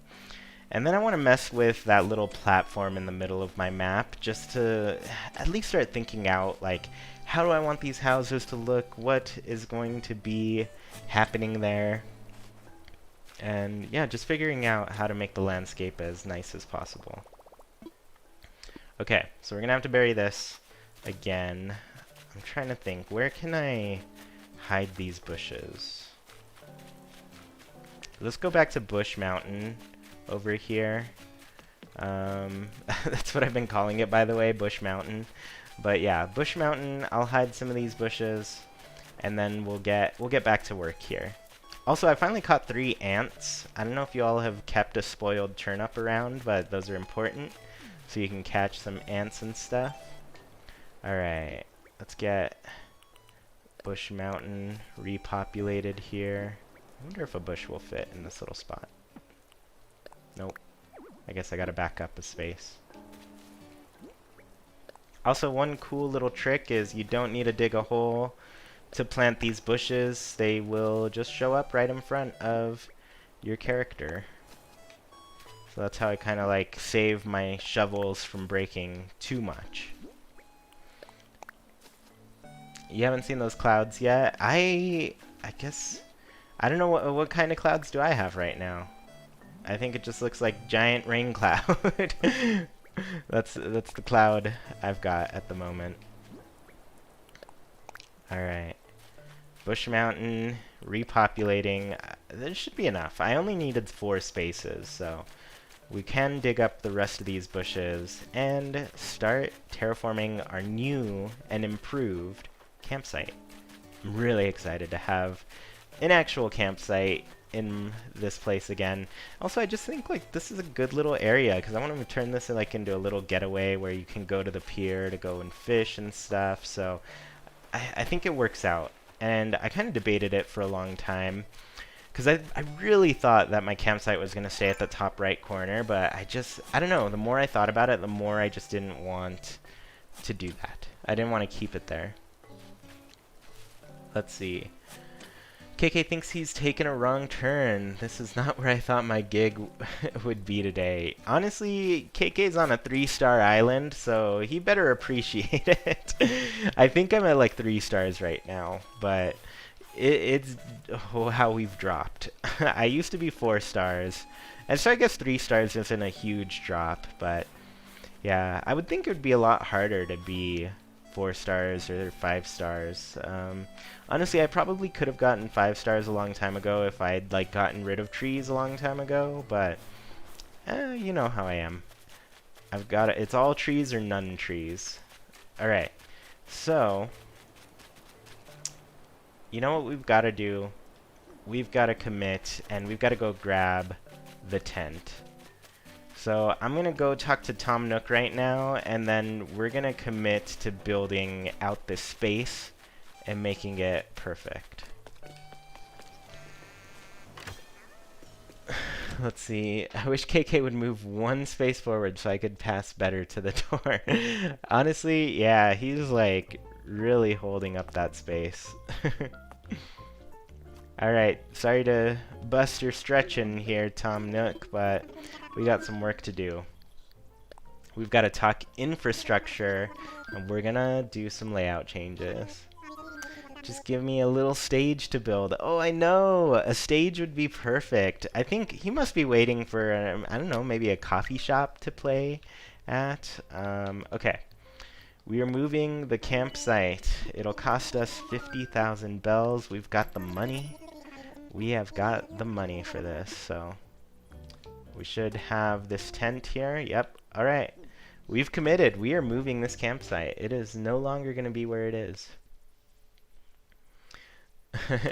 And then I want to mess with that little platform in the middle of my map just to at least start thinking out, like, how do I want these houses to look? What is going to be happening there? And yeah, just figuring out how to make the landscape as nice as possible. Okay, so we're going to have to bury this again. I'm trying to think, where can I hide these bushes? Let's go back to Bush Mountain. Over here. That's what I've been calling it, by the way, Bush Mountain. But yeah, Bush Mountain, I'll hide some of these bushes, and then we'll get back to work here. Also, I finally caught 3 ants. I don't know if you all have kept a spoiled turnip around, but those are important, so you can catch some ants and stuff. Alright, let's get Bush Mountain repopulated here. I wonder if a bush will fit in this little spot. Nope. I guess I gotta back up a space. Also, one cool little trick is you don't need to dig a hole to plant these bushes. They will just show up right in front of your character. So that's how I kind of like save my shovels from breaking too much. You haven't seen those clouds yet? I guess I don't know what kind of clouds do I have right now. I think it just looks like giant rain cloud. That's the cloud I've got at the moment. Alright. Bush Mountain, repopulating. There should be enough. I only needed 4 spaces, so we can dig up the rest of these bushes and start terraforming our new and improved campsite. I'm really excited to have an actual campsite in this place again. Also, I just think like this is a good little area because I want to turn this into a little getaway where you can go to the pier to go and fish and stuff. So I think it works out. And I kind of debated it for a long time because I really thought that my campsite was going to stay at the top right corner, but I don't know, the more I thought about it, the more I just didn't want to do that. I didn't want to keep it there. Let's see. KK thinks he's taken a wrong turn. This is not where I thought my gig would be today. Honestly, KK's on a 3-star island, so he better appreciate it. I think I'm at like 3 stars right now, but it's how we've dropped. I used to be 4 stars, and so I guess 3 stars isn't a huge drop, but yeah, I would think it would be a lot harder to be 4 stars or 5 stars. Honestly, I probably could have gotten 5 stars a long time ago if I'd like gotten rid of trees a long time ago, but you know how I am. I've got it. It's all trees or none trees. All right. So, you know what we've got to do? We've got to commit, and we've got to go grab the tent. So I'm going to go talk to Tom Nook right now, and then we're going to commit to building out this space and making it perfect. Let's see. I wish KK would move one space forward so I could pass better to the door. Honestly, yeah, he's like really holding up that space. Alright, sorry to bust your stretching here, Tom Nook, but we got some work to do. We've got to talk infrastructure, and we're gonna do some layout changes. Just give me a little stage to build. Oh, I know! A stage would be perfect. I think he must be waiting for, I don't know, maybe a coffee shop to play at. Okay. We are moving the campsite. It'll cost us 50,000 bells. We've got the money. We have got the money for this, so we should have this tent here. Yep. All right. We've committed. We are moving this campsite. It is no longer going to be where it is.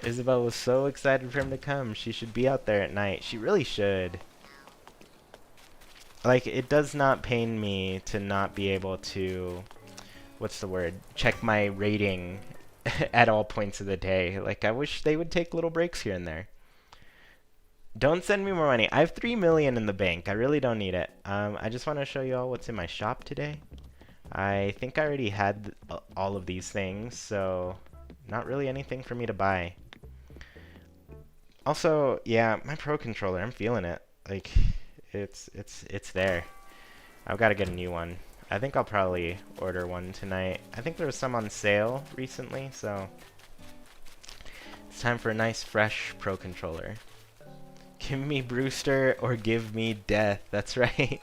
Isabel was so excited for him to come. She should be out there at night. She really should. Like, it does not pain me to not be able to, what's the word, check my rating at all points of the day. Like, I wish they would take little breaks here and there. Don't send me more money. I have 3 million in the bank. I really don't need it. I just want to show you all what's in my shop today. I think I already had all of these things, so not really anything for me to buy. Also, yeah, my Pro Controller, I'm feeling it. Like, it's there. I've got to get a new one. I think I'll probably order one tonight. I think there was some on sale recently, so it's time for a nice, fresh Pro Controller. Give me Brewster or give me death. That's right.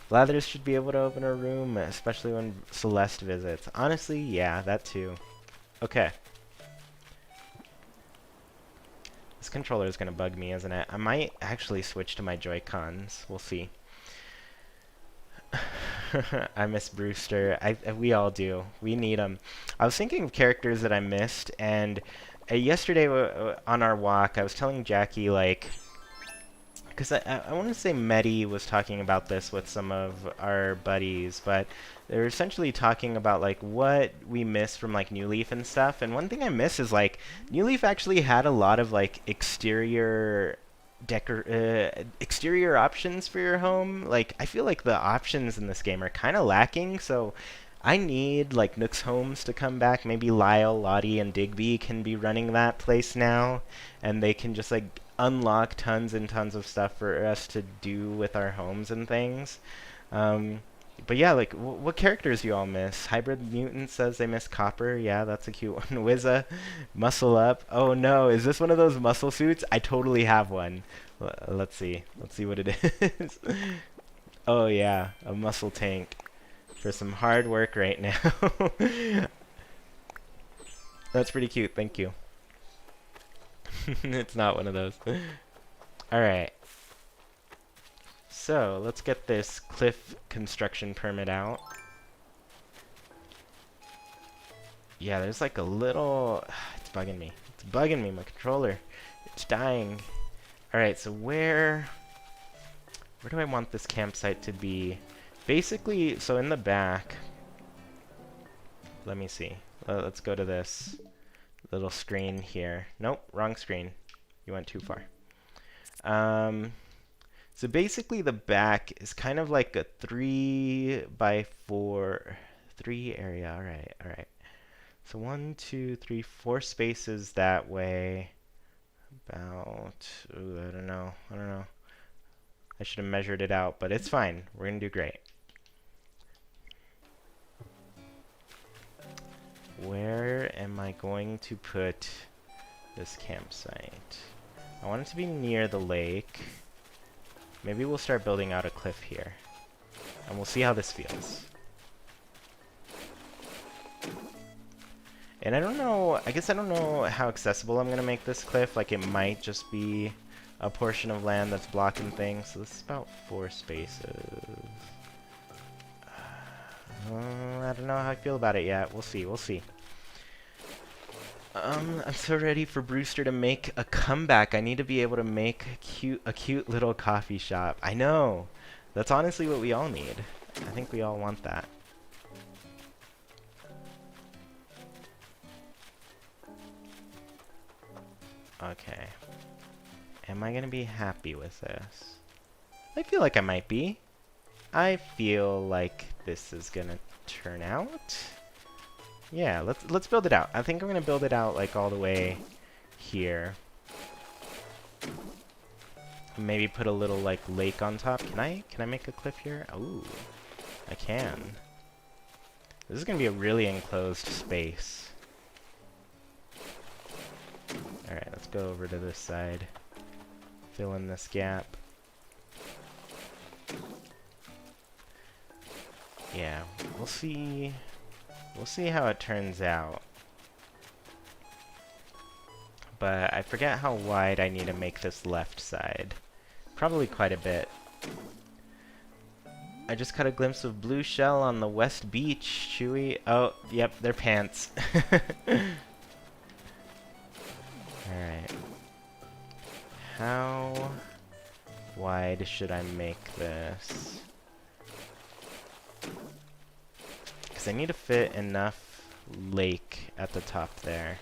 Blathers should be able to open a room, especially when Celeste visits. Honestly, yeah, that too. Okay. This controller is going to bug me, isn't it? I might actually switch to my Joy-Cons. We'll see. I miss Brewster. We all do. We need him. I was thinking of characters that I missed, and yesterday on our walk, I was telling Jackie, like, because I want to say Medi was talking about this with some of our buddies, but they were essentially talking about like what we miss from like New Leaf and stuff. And one thing I miss is like New Leaf actually had a lot of like exterior options for your home. Like I feel like the options in this game are kind of lacking, so I need like Nook's Homes to come back. Maybe Lyle, Lottie, and Digby can be running that place now, and they can just like unlock tons and tons of stuff for us to do with our homes and things. But yeah, like, what characters do you all miss? Hybrid Mutant says they miss Copper. Yeah, that's a cute one. Wizza, Muscle Up. Oh no, is this one of those muscle suits? I totally have one. Let's see. Let's see what it is. Oh yeah, a muscle tank for some hard work right now. That's pretty cute. Thank you. It's not one of those. Alright. So, let's get this cliff construction permit out. Yeah, there's like a little... It's bugging me. It's bugging me, my controller. It's dying. Alright, so where do I want this campsite to be? Basically, so in the back... Let me see. Let's go to this little screen here. Nope, wrong screen. You went too far. So basically the back is kind of like a 3x4 area. All right. So 1, 2, 3, 4 spaces that way. About, ooh, I don't know. I should have measured it out, but it's fine. We're gonna do great. Where am I going to put this campsite? I want it to be near the lake. Maybe we'll start building out a cliff here. And we'll see how this feels. And I don't know, I guess I don't know how accessible I'm gonna make this cliff. Like, it might just be a portion of land that's blocking things. So this is about 4 spaces. I don't know how I feel about it yet. We'll see, we'll see. I'm so ready for Brewster to make a comeback. I need to be able to make a cute little coffee shop. I know. That's honestly what we all need. I think we all want that. Okay. Am I gonna be happy with this? I feel like I might be. I feel like this is gonna turn out. Yeah, let's build it out. I think I'm gonna build it out like all the way here. Maybe put a little like lake on top. Can I make a cliff here? Ooh, I can. This is gonna be a really enclosed space. Alright, let's go over to this side. Fill in this gap. Yeah, we'll see. We'll see how it turns out. But I forget how wide I need to make this left side. Probably quite a bit. I just caught a glimpse of blue shell on the west beach, Chewy. Oh, yep, they're pants. Alright. How wide should I make this? Because I need to fit enough lake at the top there.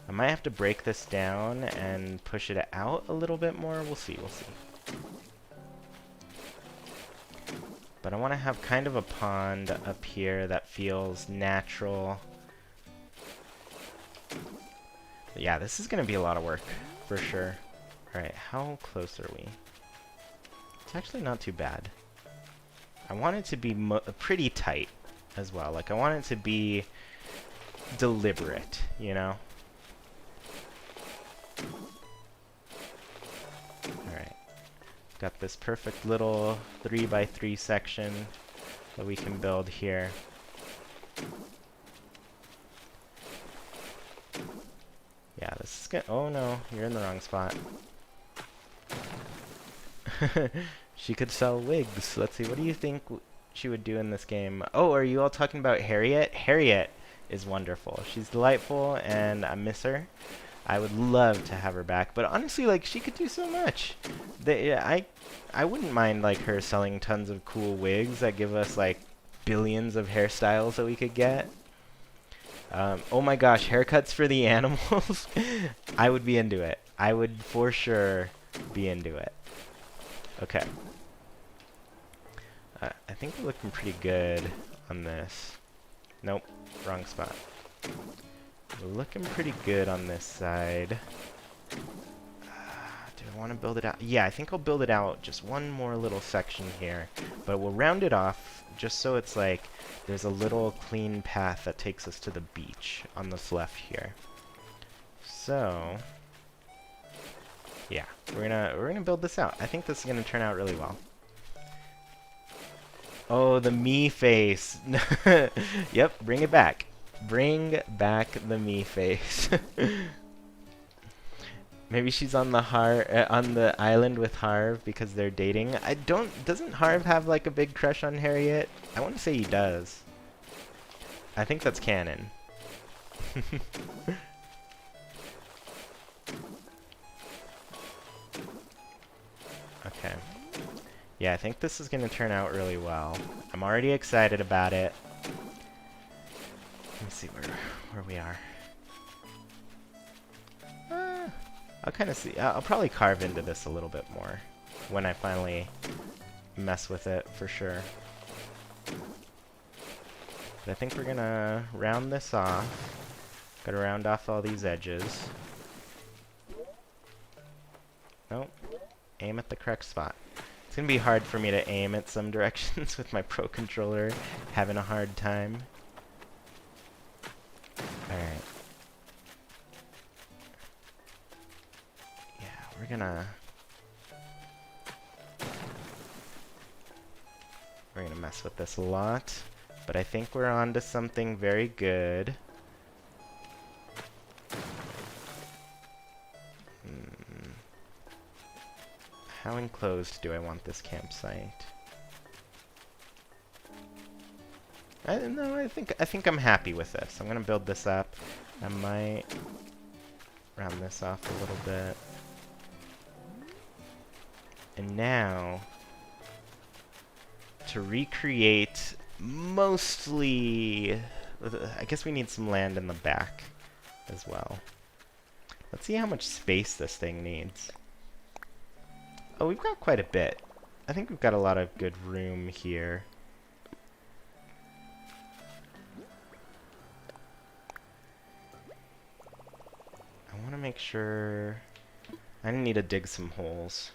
I might have to break this down and push it out a little bit more. We'll see, we'll see. But I want to have kind of a pond up here that feels natural. But yeah, this is going to be a lot of work, for sure. Alright, how close are we? It's actually not too bad. I want it to be pretty tight as well. Like, I want it to be deliberate, you know? Alright. Got this perfect little 3x3 section that we can build here. Yeah, this is good. Oh no, you're in the wrong spot. She could sell wigs. Let's see, what do you think she would do in this game? Oh, are you all talking about Harriet? Harriet is wonderful. She's delightful, and I miss her. I would love to have her back, but honestly, like, she could do so much. I wouldn't mind, like, her selling tons of cool wigs that give us, like, billions of hairstyles that we could get. Oh my gosh, haircuts for the animals? I would be into it. I would for sure be into it. Okay. I think we're looking pretty good on this. Nope, wrong spot. We're looking pretty good on this side. Do I want to build it out? Yeah, I think I'll build it out just one more little section here. But we'll round it off just so it's like there's a little clean path that takes us to the beach on this left here. So, yeah, we're gonna build this out. I think this is gonna turn out really well. Oh, the me face. Yep, bring it back. Bring back the me face. Maybe she's on the on the island with Harv because they're dating. Doesn't Harv have like a big crush on Harriet? I want to say he does. I think that's canon. Okay. Yeah, I think this is going to turn out really well. I'm already excited about it. Let me see where we are. I'll kind of see. I'll probably carve into this a little bit more when I finally mess with it, for sure. But I think we're going to round this off. Got to round off all these edges. Nope. Aim at the correct spot. It's going to be hard for me to aim at some directions with my Pro Controller having a hard time. Alright. Yeah, we're gonna mess with this a lot. But I think we're on to something very good. How enclosed do I want this campsite? No, I think I'm happy with this. I'm gonna build this up. I might round this off a little bit. And now, to recreate mostly, I guess we need some land in the back as well. Let's see how much space this thing needs. Oh, we've got quite a bit. I think we've got a lot of good room here. I want to make sure... I need to dig some holes.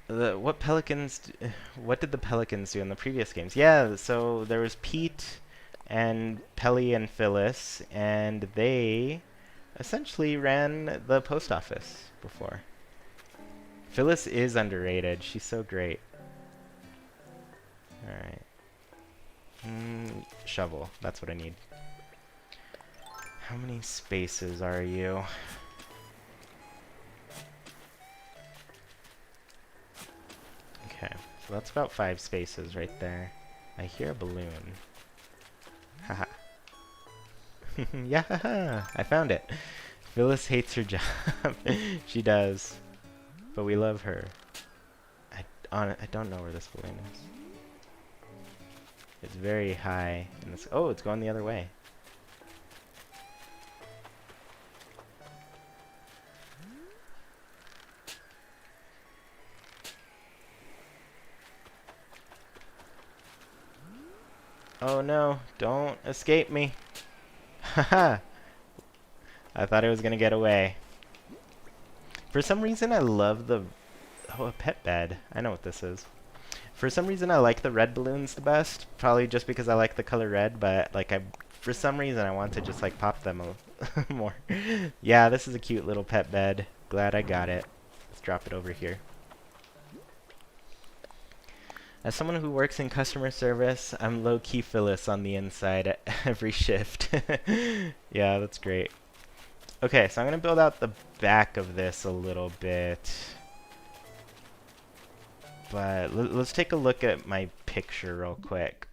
What did the pelicans do in the previous games? Yeah, so there was Pete and Pelly and Phyllis, and they essentially ran the post office before. Phyllis is underrated. She's so great. Alright. Shovel. That's what I need. How many spaces are you? Okay, so that's about 5 spaces right there. I hear a balloon. Haha. Yeah, I found it. Phyllis hates her job. She does. But we love her. I don't know where this balloon is. It's very high in this. Oh, it's going the other way. Oh no, don't escape me. Haha. I thought it was gonna get away. For some reason I love the... Oh, a pet bed. I know what this is. For some reason I like the red balloons the best. Probably just because I like the color red, but like for some reason I want to just like pop them more. Yeah, this is a cute little pet bed. Glad I got it. Let's drop it over here. As someone who works in customer service, I'm low-key Phyllis on the inside at every shift. Yeah, that's great. Okay, so I'm going to build out the back of this a little bit. But let's take a look at my picture real quick.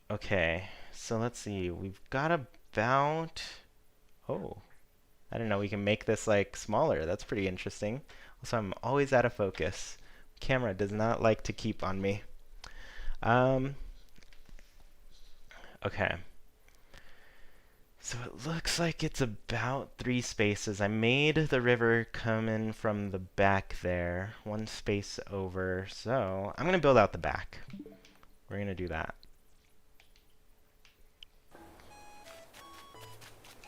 Okay, so let's see. We've got about... Oh, I don't know. We can make this like smaller. That's pretty interesting. Also, I'm always out of focus. Camera does not like to keep on me. Okay. So it looks like it's about 3 spaces. I made the river come in from the back there, 1 space over. So I'm going to build out the back. We're going to do that.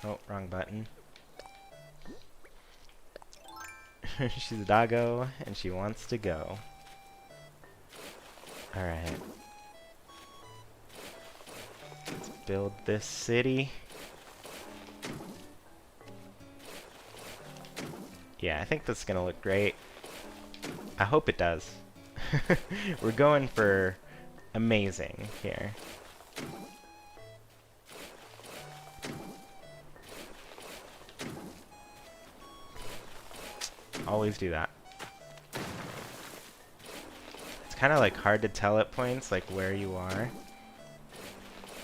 Oh, wrong button. She's a doggo, and she wants to go. Alright. Let's build this city. Yeah, I think this is gonna look great. I hope it does. We're going for amazing here. Always do that. It's kind of like hard to tell at points like where you are.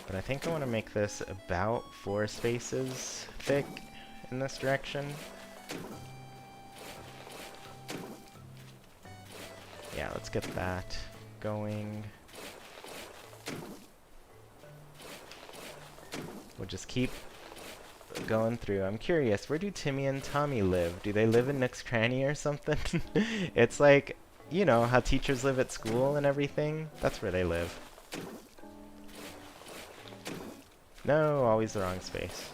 But I think I want to make this about 4 spaces thick in this direction. Yeah, let's get that going. We'll just keep going through. I'm curious, where do Timmy and Tommy live? Do they live in Nook's Cranny or something? It's like, you know, how teachers live at school and everything. That's where they live. No, always the wrong space.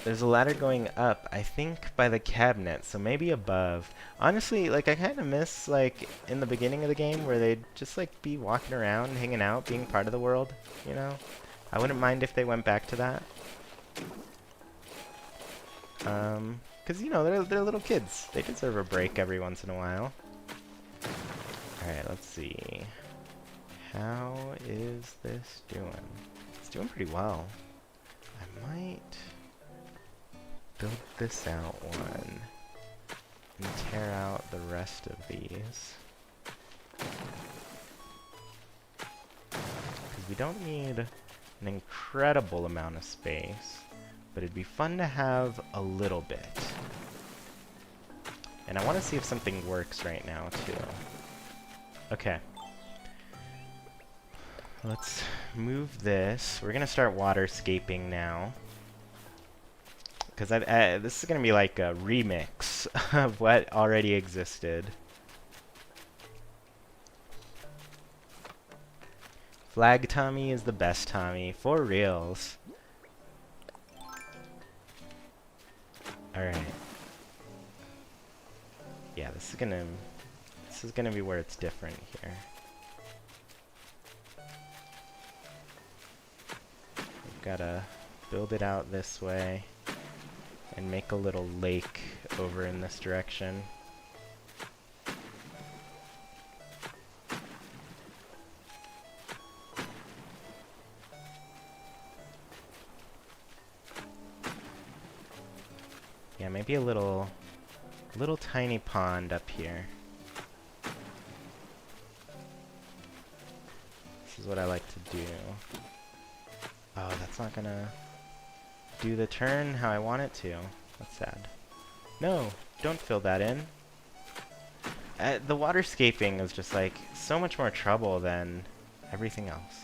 There's a ladder going up, I think, by the cabinet, so maybe above. Honestly, like, I kind of miss, like, in the beginning of the game where they'd just, like, be walking around, hanging out, being part of the world, you know? I wouldn't mind if they went back to that. 'Cause, you know, they're little kids. They deserve a break every once in a while. Alright, let's see. How is this doing? It's doing pretty well. might build this out one and tear out the rest of these. Because we don't need an incredible amount of space, but it'd be fun to have a little bit. And I want to see if something works right now, too. Okay. Let's move this. We're going to start waterscaping now. Because this is going to be like a remix of what already existed. Flag Tommy is the best Tommy. For reals. Alright. Yeah, this is gonna be where it's different here. We've gotta build it out this way and make a little lake over in this direction. Yeah, maybe a little tiny pond up here. This is what I like to do. Oh, that's not gonna do the turn how I want it to. That's sad. No, don't fill that in. The waterscaping is just like so much more trouble than everything else.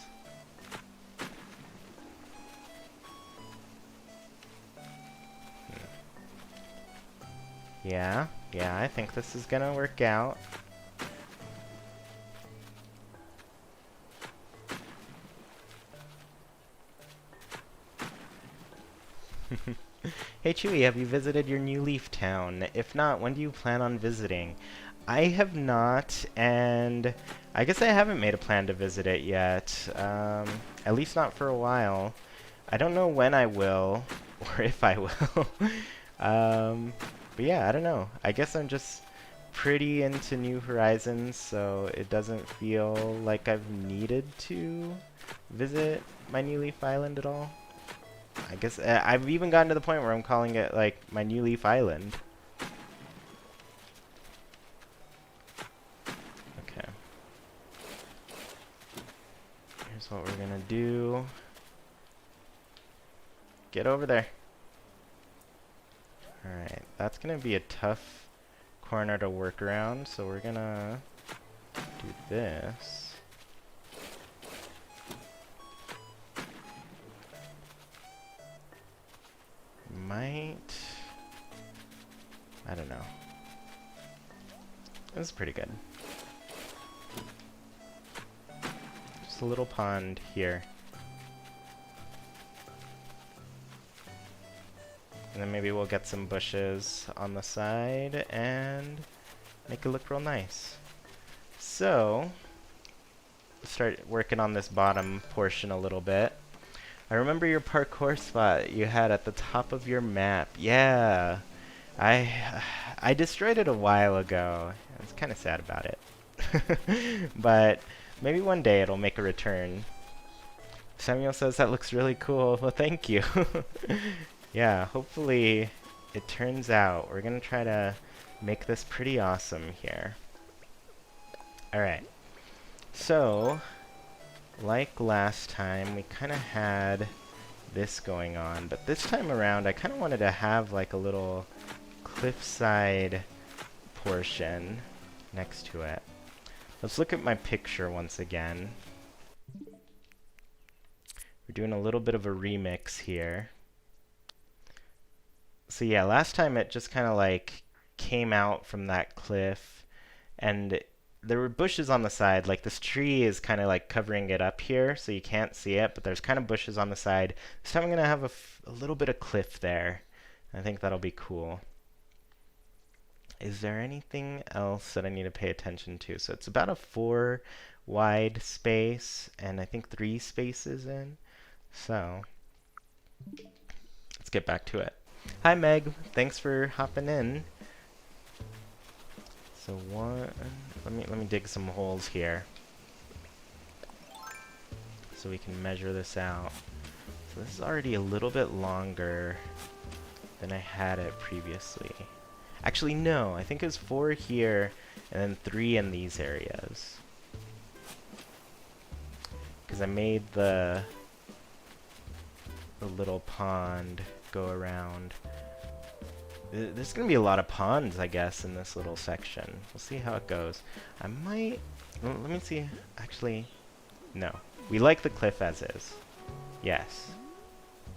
Yeah, I think this is gonna work out. Hey Chewy, have you visited your new leaf town? If not, when do you plan on visiting? I have not, and I guess I haven't made a plan to visit it yet. At least not for a while. I don't know when I will, or if I will. But yeah, I don't know. I guess I'm just pretty into New Horizons, so it doesn't feel like I've needed to visit my new Leaf Island at all. I guess I've even gotten to the point where I'm calling it like my new Leaf Island. Okay. Here's what we're gonna do. Get over there. Alright, that's gonna be a tough corner to work around, so we're gonna do this. I don't know. This is pretty good. Just a little pond here. And then maybe we'll get some bushes on the side and make it look real nice. So, let's start working on this bottom portion a little bit. I remember your parkour spot you had at the top of your map. Yeah, I destroyed it a while ago. I was kind of sad about it. But maybe one day it'll make a return. Samuel says that looks really cool. Well, thank you. Yeah, hopefully it turns out. We're going to try to make this pretty awesome here. Alright. So, like last time, we kind of had this going on. But this time around, I kind of wanted to have like a little cliffside portion next to it. Let's look at my picture once again. We're doing a little bit of a remix here. So yeah, last time it just kind of like came out from that cliff, and there were bushes on the side. Like this tree is kind of like covering it up here, so you can't see it, but there's kind of bushes on the side. This time I'm going to have a little bit of cliff there. I think that'll be cool. Is there anything else that I need to pay attention to? So it's about a 4 wide space, and I think 3 spaces in. So let's get back to it. Hi Meg, thanks for hopping in. So let me dig some holes here so we can measure this out. So this is already a little bit longer than I had it previously. Actually, no. I think it was 4 here and then 3 in these areas. Because I made the little pond go around. There's going to be a lot of ponds, I guess, in this little section. We'll see how it goes. I might... Let me see. Actually, no. We like the cliff as is. Yes,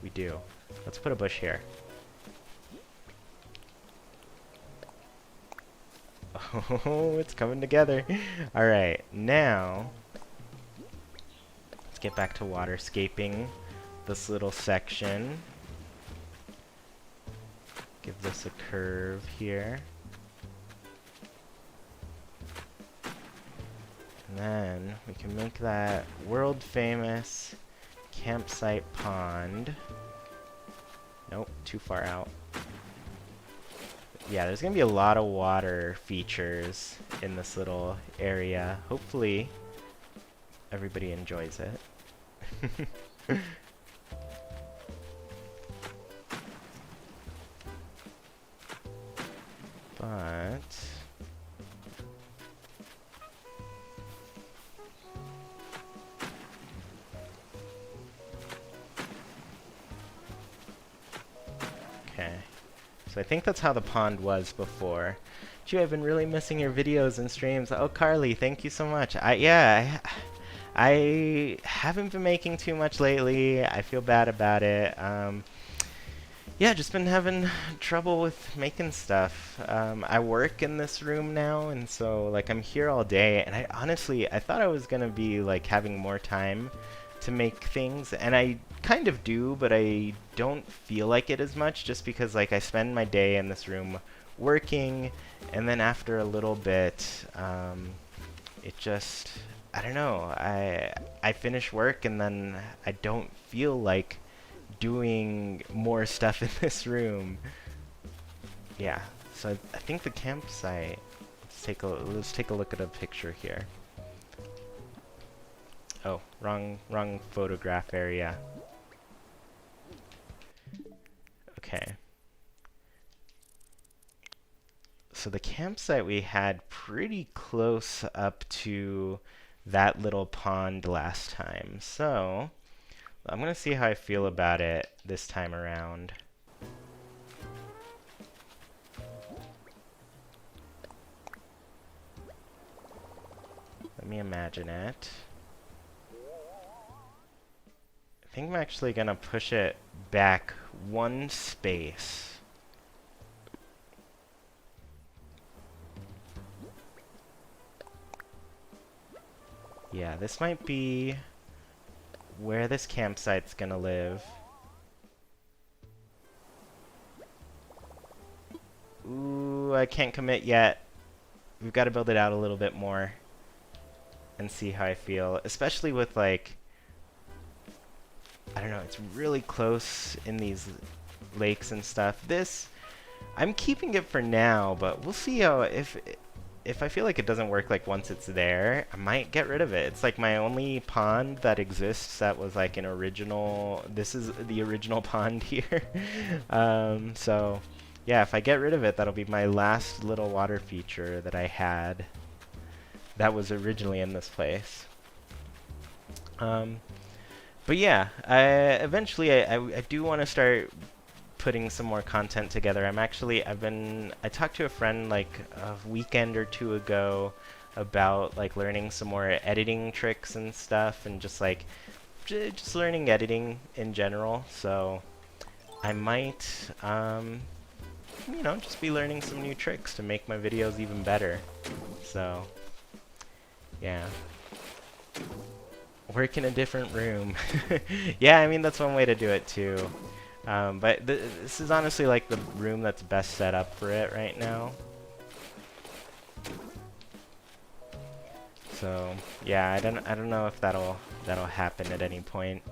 we do. Let's put a bush here. Oh, it's coming together. Alright, now... let's get back to waterscaping this little section. Give this a curve here. And then we can make that world famous campsite pond. Nope, too far out. Yeah, there's gonna be a lot of water features in this little area. Hopefully everybody enjoys it. But okay. So I think that's how the pond was before. Gee, I've been really missing your videos and streams. Oh, Carly, thank you so much. I haven't been making too much lately. I feel bad about it. Yeah, just been having trouble with making stuff. I work in this room now, and so like I'm here all day, and I thought I was gonna be like having more time to make things, and I kind of do, but I don't feel like it as much just because like I spend my day in this room working, and then after a little bit, it just, I don't know, I finish work and then I don't feel like doing more stuff in this room. Yeah, so I think the campsite, let's take a look at a picture here. Oh, wrong photograph area. Okay. So the campsite we had pretty close up to that little pond last time. So I'm gonna see how I feel about it this time around. Let me imagine it. I think I'm actually gonna push it back 1 space. Yeah, this might be where this campsite's gonna live. Ooh, I can't commit yet. We've got to build it out a little bit more and see how I feel, especially with like, I don't know, it's really close in these lakes and stuff. This, I'm keeping it for now, but we'll see how, if I feel like it doesn't work like once it's there, I might get rid of it. It's like my only pond that exists that was like an original, this is the original pond here. So yeah, if I get rid of it, that'll be my last little water feature that I had that was originally in this place. But yeah, eventually I do want to start putting some more content together. I talked to a friend like a weekend or 2 ago about like learning some more editing tricks and stuff, and just like just learning editing in general. So I might you know, just be learning some new tricks to make my videos even better. So yeah, work in a different room. Yeah, I mean that's one way to do it too. But this is honestly like the room that's best set up for it right now. So yeah, I don't know if that'll happen at any point.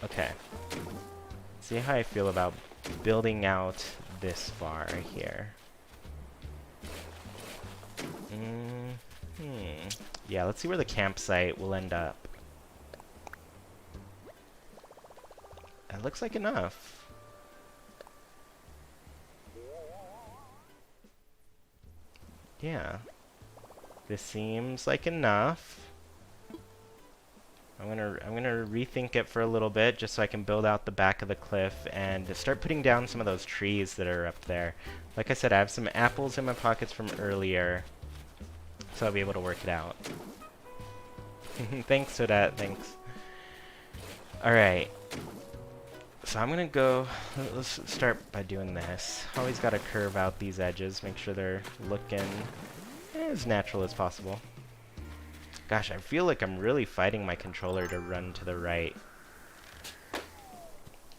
Okay. See how I feel about building out this far here. Yeah, let's see where the campsite will end up. It looks like enough. Yeah. This seems like enough. I'm gonna rethink it for a little bit just so I can build out the back of the cliff and start putting down some of those trees that are up there. Like I said, I have some apples in my pockets from earlier, so I'll be able to work it out. Thanks for that, thanks. Alright. So I'm gonna go, let's start by doing this. Always gotta curve out these edges, make sure they're looking as natural as possible. Gosh, I feel like I'm really fighting my controller to run to the right.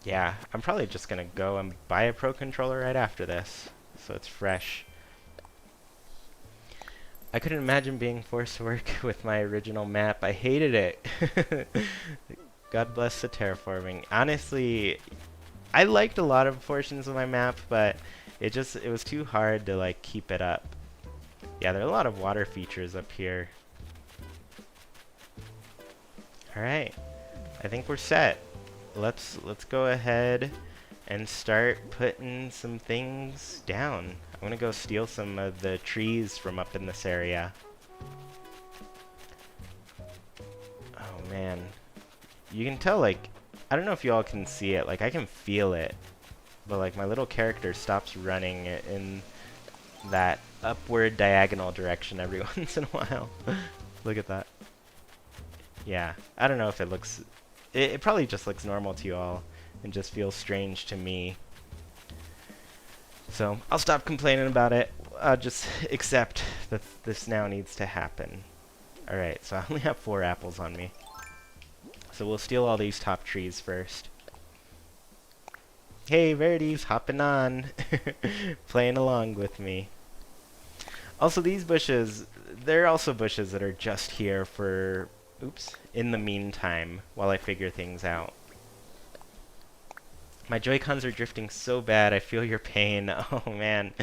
Yeah, I'm probably just gonna go and buy a Pro controller right after this, so it's fresh. I couldn't imagine being forced to work with my original map. I hated it. God bless the terraforming. Honestly, I liked a lot of portions of my map, but it was too hard to like keep it up. Yeah, there are a lot of water features up here. Alright, I think we're set. Let's go ahead and start putting some things down. I'm gonna go steal some of the trees from up in this area. Oh man. You can tell, like, I don't know if you all can see it, like I can feel it, but like my little character stops running in that upward diagonal direction every once in a while. Look at that. Yeah, I don't know if it looks... It probably just looks normal to you all and just feels strange to me. So, I'll stop complaining about it. I'll just accept that this now needs to happen. Alright, so I only have 4 apples on me. So we'll steal all these top trees first. Hey, Verity's hopping on. Playing along with me. Also, these bushes, they're also bushes that are just here for... Oops. In the meantime, while I figure things out. My Joy-Cons are drifting so bad, I feel your pain. Oh, man.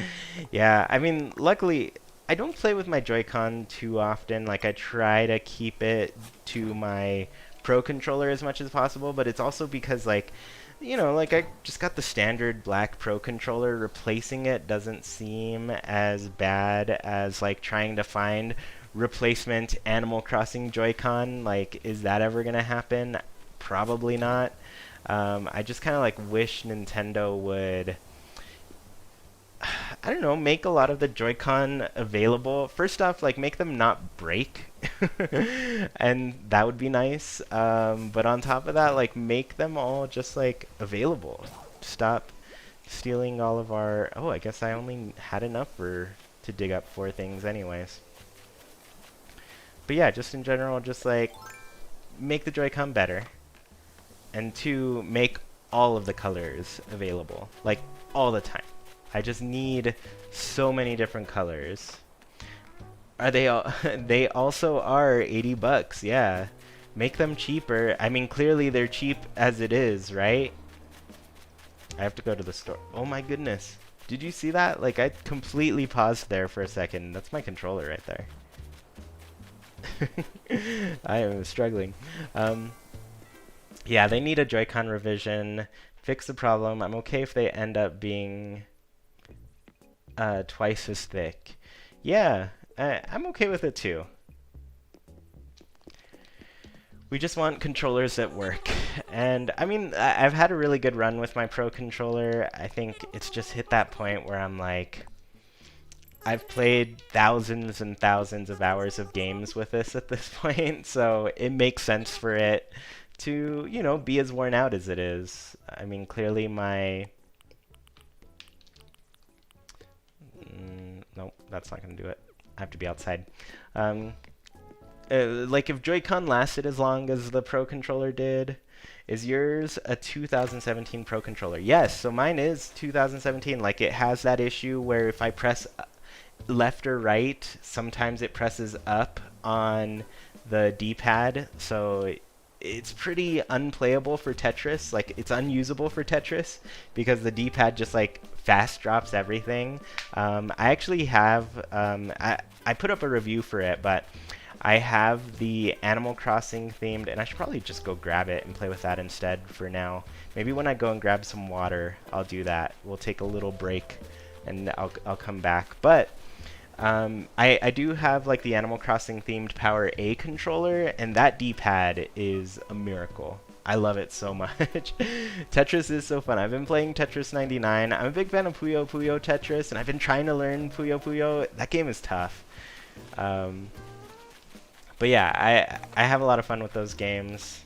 Yeah, I mean, luckily, I don't play with my Joy-Con too often. Like, I try to keep it to my Pro controller as much as possible, but it's also because, like, you know, like, I just got the standard black Pro controller. Replacing it doesn't seem as bad as, like, trying to find replacement Animal Crossing Joy-Con. Like, is that ever gonna happen? Probably not. I just kind of like wish Nintendo would, I don't know, make a lot of the Joy-Con available. First off, like, make them not break, and that would be nice. But on top of that, like, make them all just like available. Stop stealing all of our... Oh, I guess I only had enough to dig up 4 things anyways. But yeah, just in general, just like make the Joy-Con better, and 2, make all of the colors available, like all the time. I just need so many different colors. Are they all? They also are $80. Yeah, make them cheaper. I mean, clearly they're cheap as it is, right? I have to go to the store. Oh my goodness! Did you see that? Like, I completely paused there for a second. That's my controller right there. I am struggling. Yeah, they need a Joy-Con revision. Fix the problem. I'm okay if they end up being twice as thick. Yeah, I'm okay with it too. We just want controllers that work. And I mean, I've had a really good run with my Pro controller. I think it's just hit that point where I'm like, I've played thousands and thousands of hours of games with this at this point, so it makes sense for it to, you know, be as worn out as it is. I mean, clearly my... nope, that's not going to do it. I have to be outside. Like, if Joy-Con lasted as long as the Pro controller did, is yours a 2017 Pro controller? Yes, so mine is 2017. Like, it has that issue where if I press left or right, sometimes it presses up on the D-pad, so it's pretty unplayable for Tetris. Like, it's unusable for Tetris because the D-pad just like fast drops everything. I actually have I put up a review for it, but I have the Animal Crossing themed, and I should probably just go grab it and play with that instead for now. Maybe when I go and grab some water, I'll do that. We'll take a little break, and I'll come back. But I do have like the Animal Crossing themed Power A controller, and that D-pad is a miracle. I love it so much. Tetris is so fun. I've been playing Tetris 99. I'm a big fan of Puyo Puyo Tetris, and I've been trying to learn Puyo Puyo. That game is tough. But yeah, I have a lot of fun with those games.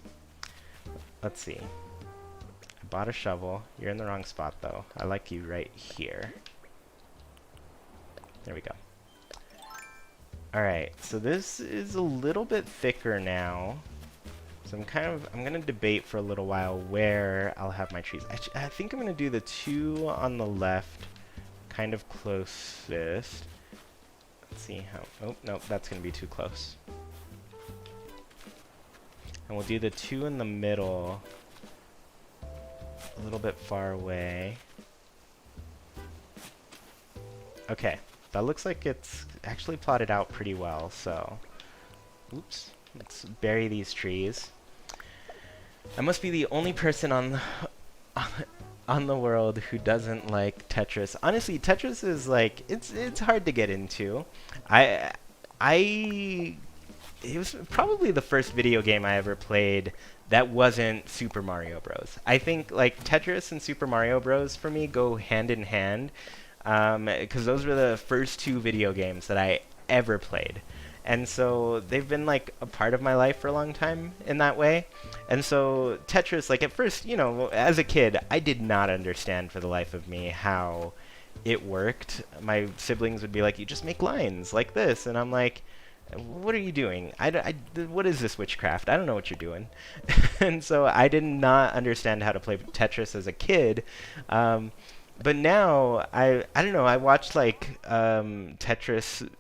Let's see. I bought a shovel. You're in the wrong spot, though. I like you right here. There we go. Alright, so this is a little bit thicker now. So I'm gonna debate for a little while where I'll have my trees. I think I'm gonna do the two on the left, kind of closest. Let's see how, oh, nope, that's gonna be too close. And we'll do the two in the middle, a little bit far away. Okay, that looks like it's actually plotted out pretty well, so, oops, let's bury these trees. I must be the only person on the world who doesn't like Tetris. Honestly, Tetris is like, it's hard to get into. It was probably the first video game I ever played that wasn't Super Mario Bros. I think like Tetris and Super Mario Bros for me go hand in hand, because those were the first two video games that I ever played. And so they've been like a part of my life for a long time in that way. And so Tetris, like at first, you know, as a kid, I did not understand for the life of me how it worked. My siblings would be like, you just make lines like this. And I'm like, what are you doing? What is this witchcraft? I don't know what you're doing. And so I did not understand how to play Tetris as a kid. But now, I don't know, I watched like Tetris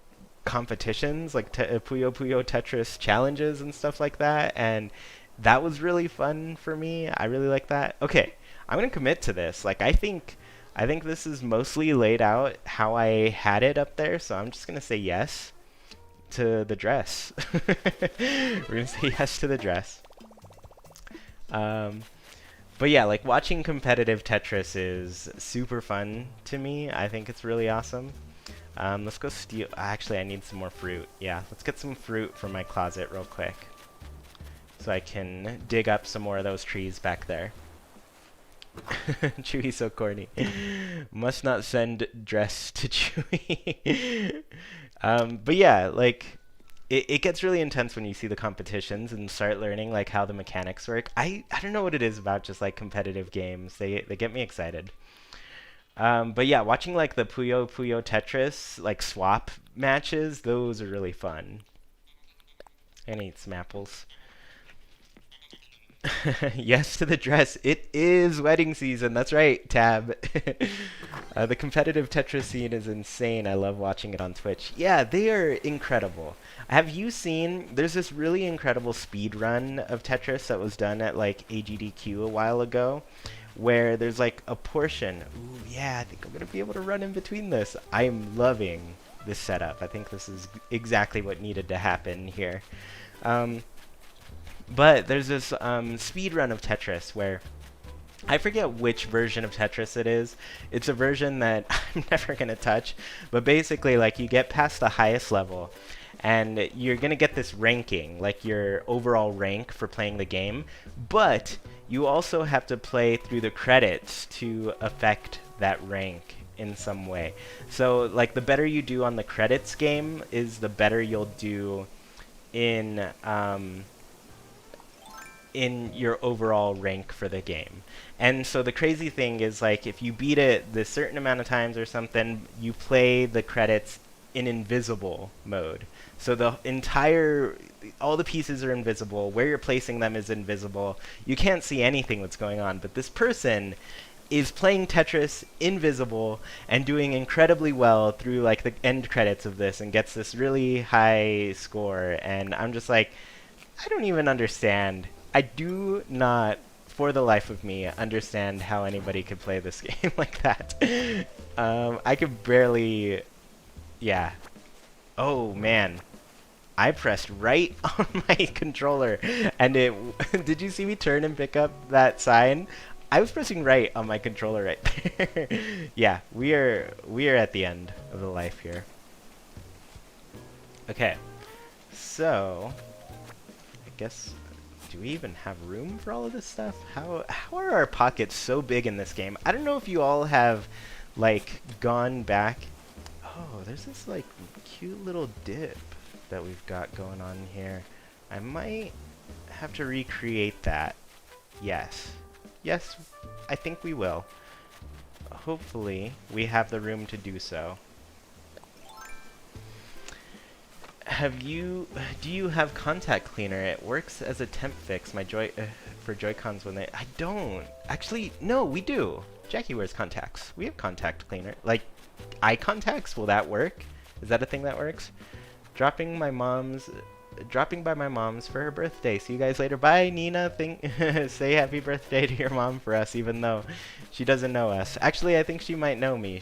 competitions, like Puyo Puyo Tetris challenges and stuff like that, and that was really fun for me. I really like that. Okay, I'm gonna commit to this. Like I think this is mostly laid out how I had it up there, so I'm just gonna say yes to the dress. We're gonna say yes to the dress. But yeah, like watching competitive Tetris is super fun to me. I think it's really awesome. Let's go steal. Actually, I need some more fruit. Yeah, let's get some fruit from my closet real quick, so I can dig up some more of those trees back there. Chewy's so corny. Must not send dress to Chewy. But yeah, like it gets really intense when you see the competitions and start learning like how the mechanics work. I don't know what it is about just like competitive games. They get me excited. But yeah, watching like the Puyo Puyo Tetris like swap matches, those are really fun. And eat some apples. Yes to the dress. It is wedding season. That's right, Tab. The competitive Tetris scene is insane. I love watching it on Twitch. Yeah, they are incredible. Have you seen, there's this really incredible speed run of Tetris that was done at like AGDQ a while ago, where there's like a portion. Ooh, yeah, I think I'm going to be able to run in between this. I'm loving this setup. I think this is exactly what needed to happen here. But there's this speed run of Tetris where I forget which version of Tetris it is. It's a version that I'm never going to touch. But basically, like, you get past the highest level, and you're going to get this ranking, like your overall rank for playing the game. But you also have to play through the credits to affect that rank in some way. So, like, the better you do on the credits game is the better you'll do in your overall rank for the game. And so the crazy thing is, like, if you beat it this certain amount of times or something, you play the credits in invisible mode. So all the pieces are invisible. Where you're placing them is invisible. You can't see anything that's going on. But this person is playing Tetris invisible and doing incredibly well through, like, the end credits of this and gets this really high score. And I'm just like, I don't even understand. I do not, for the life of me, understand how anybody could play this game like that. I could barely... Yeah. Oh, man. I pressed right on my controller, and it. Did you see me turn and pick up that sign? I was pressing right on my controller right there. Yeah, we are at the end of the life here. Okay, so I guess, do we even have room for all of this stuff? How are our pockets so big in this game? I don't know if you all have like gone back. Oh, there's this like cute little dip that we've got going on here. I might have to recreate that. Yes. Yes, I think we will. Hopefully, we have the room to do so. Do you have contact cleaner? It works as a temp fix. For Joy-Cons when they, I don't. Actually, no, we do. Jackie wears contacts. We have contact cleaner. Like, eye contacts, will that work? Is that a thing that works? Dropping by my mom's for her birthday. See you guys later. Bye, Nina. Say happy birthday to your mom for us, even though she doesn't know us. Actually, I think she might know me.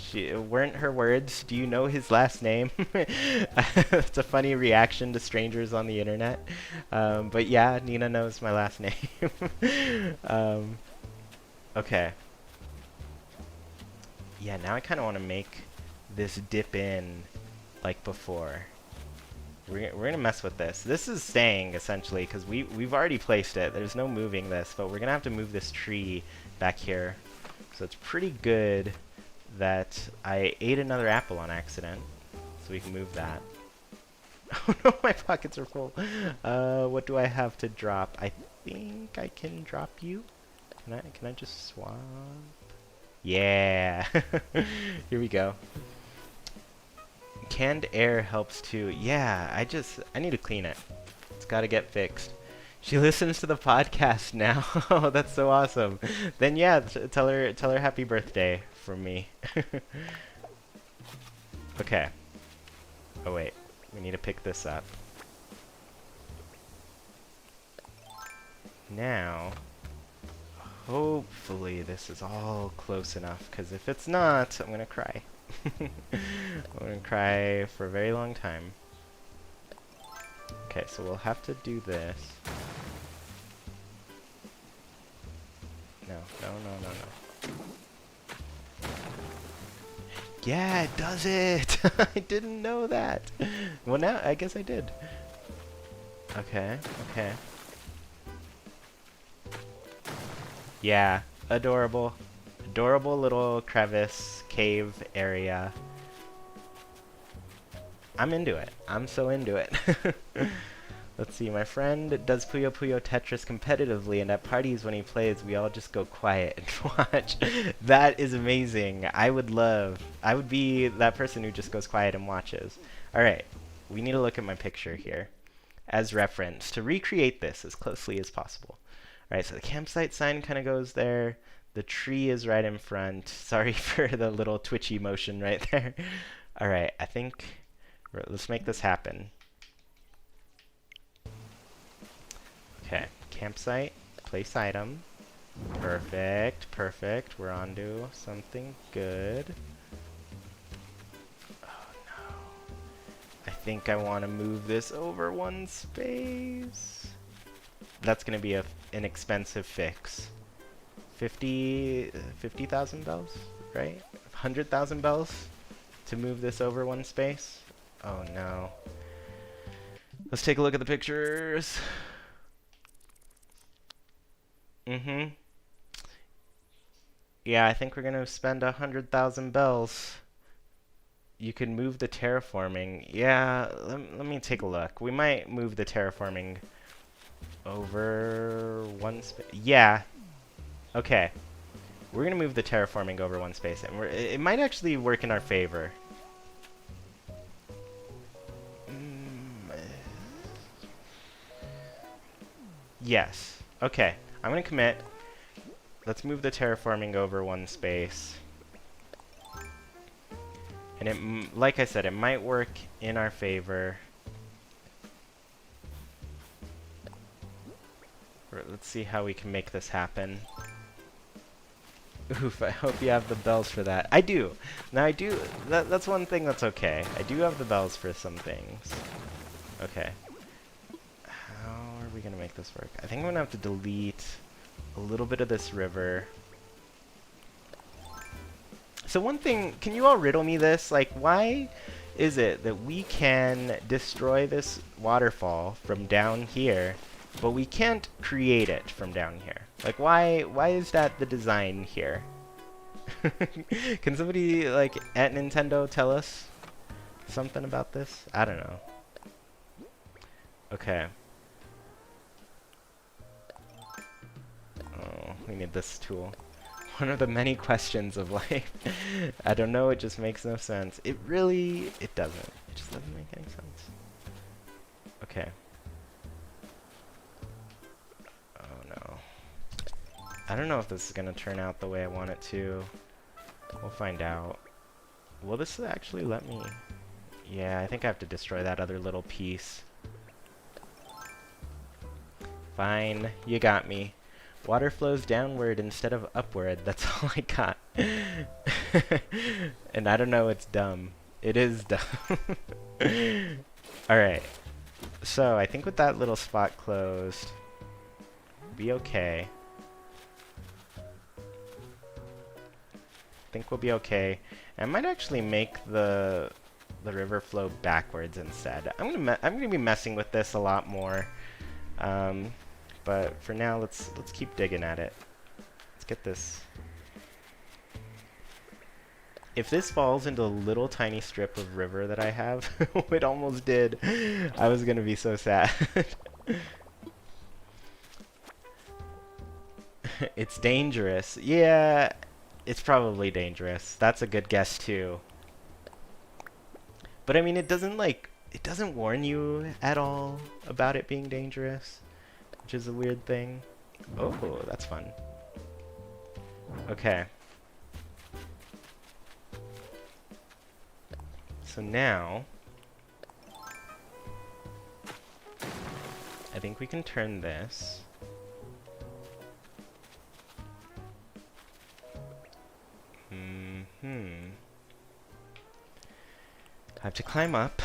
Weren't her words, do you know his last name? It's a funny reaction to strangers on the internet. But yeah, Nina knows my last name. Okay. Yeah, now I kind of want to make this dip in like before. We're gonna mess with this. This is staying essentially because we've already placed it. There's no moving this, but we're gonna have to move this tree back here. So it's pretty good that I ate another apple on accident, so we can move that. Oh no, my pockets are full. What do I have to drop? I think I can drop you. Can I just swap? Yeah. Here we go. Canned air helps too. Yeah, I need to clean it. It's got to get fixed. She listens to the podcast now. Oh, that's so awesome. Then yeah, tell her happy birthday from me. Okay. Oh wait, we need to pick this up. Now, hopefully this is all close enough, because if it's not, I'm gonna cry. I'm gonna cry for a very long time. Okay, so we'll have to do this. No. Yeah, it does it! I didn't know that! Well, now, I guess I did. Okay. Yeah, adorable. Adorable little crevice, cave area. I'm into it. I'm so into it. Let's see, my friend does Puyo Puyo Tetris competitively, and at parties when he plays, we all just go quiet and watch. That is amazing. I would be that person who just goes quiet and watches. Alright, we need to look at my picture here as reference to recreate this as closely as possible. Alright, so the campsite sign kind of goes there. The tree is right in front. Sorry for the little twitchy motion right there. Alright, I think let's make this happen. Okay, campsite, place item. Perfect. We're on to something good. Oh no. I think I want to move this over one space. That's going to be an expensive fix. 50,000 bells, right? 100,000 bells to move this over one space. Oh no. Let's take a look at the pictures. Yeah, I think we're gonna spend 100,000 bells. You can move the terraforming. Yeah, let me take a look. We might move the terraforming over one space. Yeah. Okay. We're gonna move the terraforming over one space, and it might actually work in our favor. Yes. Okay. I'm gonna commit. Let's move the terraforming over one space. And like I said, it might work in our favor. Let's see how we can make this happen. Oof, I hope you have the bells for that. I do. Now I do. That's one thing that's okay. I do have the bells for some things. Okay. How are we gonna make this work? I think I'm gonna have to delete a little bit of this river. So one thing, can you all riddle me this? Like, why is it that we can destroy this waterfall from down here, but we can't create it from down here? Like, why is that the design here? Can somebody, like, at Nintendo tell us something about this? I don't know. Okay. Oh, we need this tool. One of the many questions of life. I don't know, it just makes no sense. It doesn't. It just doesn't make any sense. Okay. Oh no. I don't know if this is gonna turn out the way I want it to. We'll find out. Will this actually let me? Yeah, I think I have to destroy that other little piece. Fine, you got me. Water flows downward instead of upward. That's all I got. And I don't know, it's dumb. It is dumb. Alright. So, I think with that little spot closed, be okay. I think we'll be okay. I might actually make the river flow backwards instead. I'm gonna be messing with this a lot more. But for now, let's keep digging at it. Let's get this. If this falls into a little tiny strip of river that I have, it almost did. I was gonna be so sad. It's dangerous. Yeah, it's probably dangerous. That's a good guess too. But I mean, it doesn't warn you at all about it being dangerous, which is a weird thing. Oh, that's fun. Okay. So now, I think we can turn this. I have to climb up.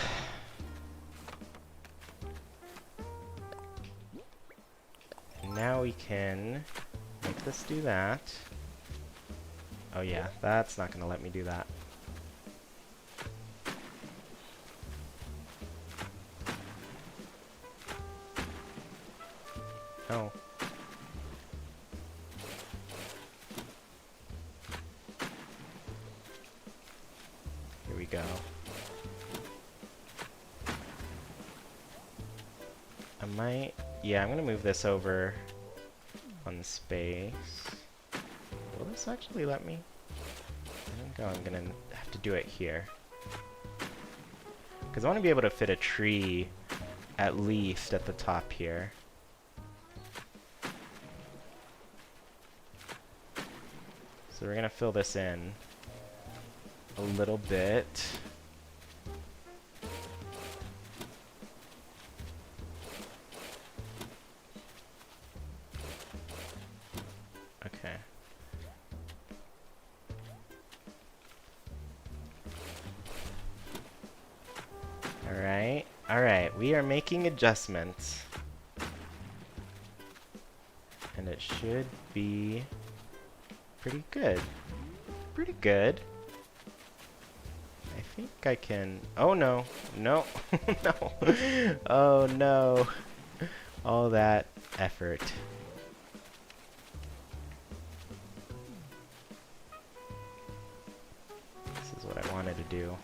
Now we can make this do that. Oh yeah, that's not gonna let me do that. Oh. Here we go. Yeah, I'm gonna move this over on space. Will this actually let me? I think I'm gonna have to do it here. Because I want to be able to fit a tree at least at the top here. So we're gonna fill this in a little bit. Okay. Alright, alright, we are making adjustments. And it should be pretty good. Pretty good. I think I can... Oh no, no, no. Oh no. All that effort. This is what I wanted to do.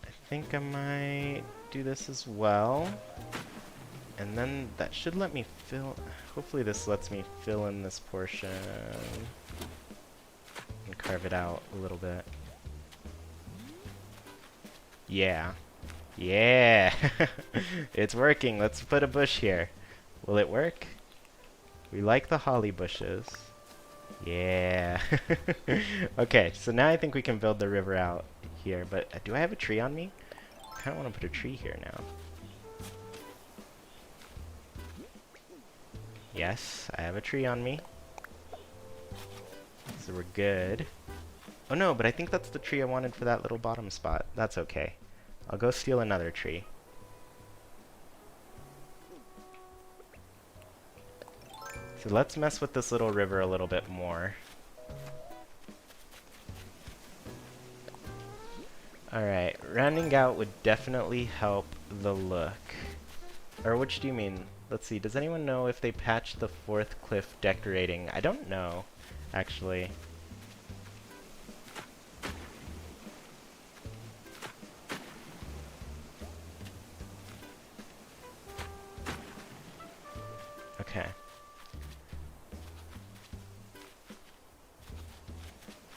I think I might do this as well. And then that should let me fill... Hopefully this lets me fill in this portion. And carve it out a little bit. Yeah. Yeah! It's working. Let's put a bush here. Will it work? We like the holly bushes. Yeah. Okay, so now I think we can build the river out here. But do I have a tree on me? I kind of want to put a tree here now. Yes, I have a tree on me. So we're good. Oh no, but I think that's the tree I wanted for that little bottom spot. That's okay. I'll go steal another tree. So let's mess with this little river a little bit more. Alright, rounding out would definitely help the look. Or which do you mean? Let's see, does anyone know if they patched the fourth cliff decorating? I don't know, actually. Okay.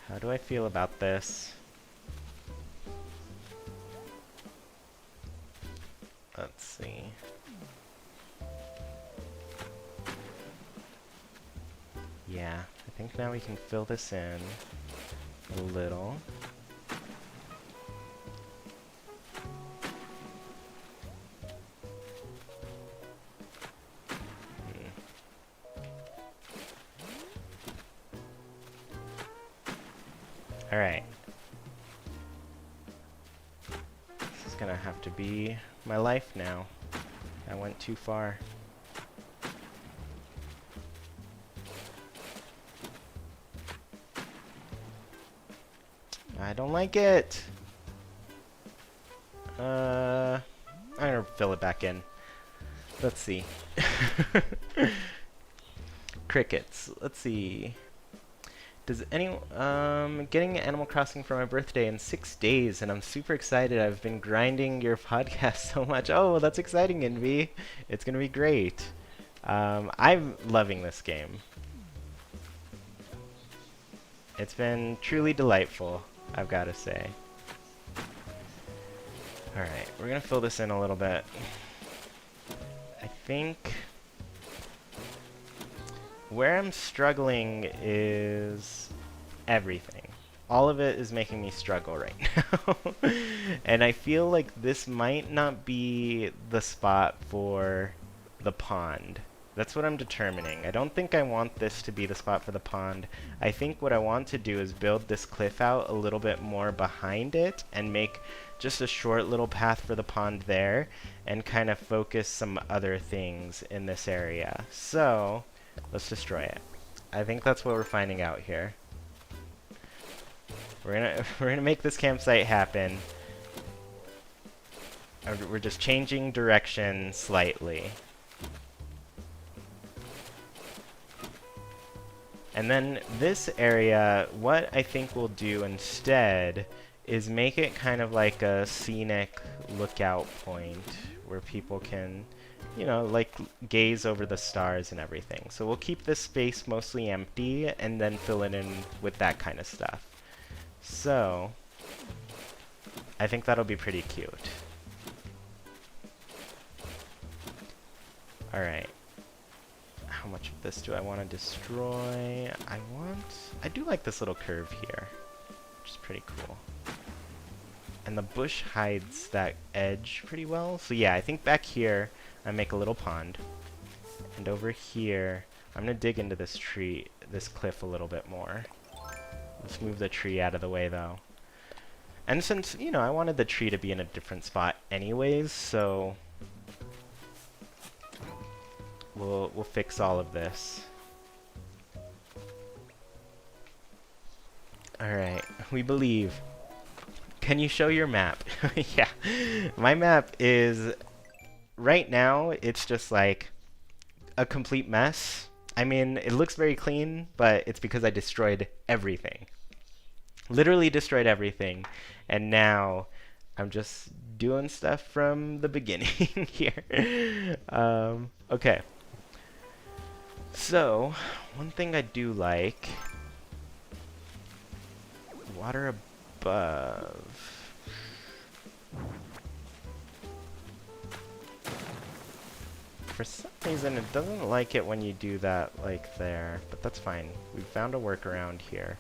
How do I feel about this? Let's see. Yeah, I think now we can fill this in a little. Alright. This is gonna have to be my life now. I went too far. I don't like it! I'm gonna fill it back in. Let's see. Crickets. Let's see. Does getting Animal Crossing for my birthday in 6 days, and I'm super excited. I've been grinding your podcast so much. Oh, that's exciting, Envy. It's gonna be great. I'm loving this game. It's been truly delightful, I've gotta say. Alright, we're gonna fill this in a little bit. I think where I'm struggling is everything. All of it is making me struggle right now. And I feel like this might not be the spot for the pond. That's what I'm determining. I don't think I want this to be the spot for the pond. I think what I want to do is build this cliff out a little bit more behind it and make just a short little path for the pond there and kind of focus some other things in this area. So let's destroy it. I think that's what we're finding out here. We're gonna make this campsite happen. We're just changing direction slightly. And then this area, what I think we'll do instead is make it kind of like a scenic lookout point where people can, you know, like gaze over the stars and everything. So we'll keep this space mostly empty and then fill it in with that kind of stuff. So I think that'll be pretty cute. Alright. How much of this do I want to destroy? I do like this little curve here, which is pretty cool. And the bush hides that edge pretty well. So yeah, I think back here I make a little pond. And over here, I'm gonna dig into this cliff a little bit more. Let's move the tree out of the way though. And since, you know, I wanted the tree to be in a different spot anyways, so we'll fix all of this. Alright, we believe. Can you show your map? Yeah, my map is, right now, it's just like a complete mess. I mean, it looks very clean, but it's because I destroyed everything. Literally destroyed everything. And now I'm just doing stuff from the beginning here. Okay. So, one thing I do like, water above. For some reason, it doesn't like it when you do that, like there, but that's fine. We found a workaround here.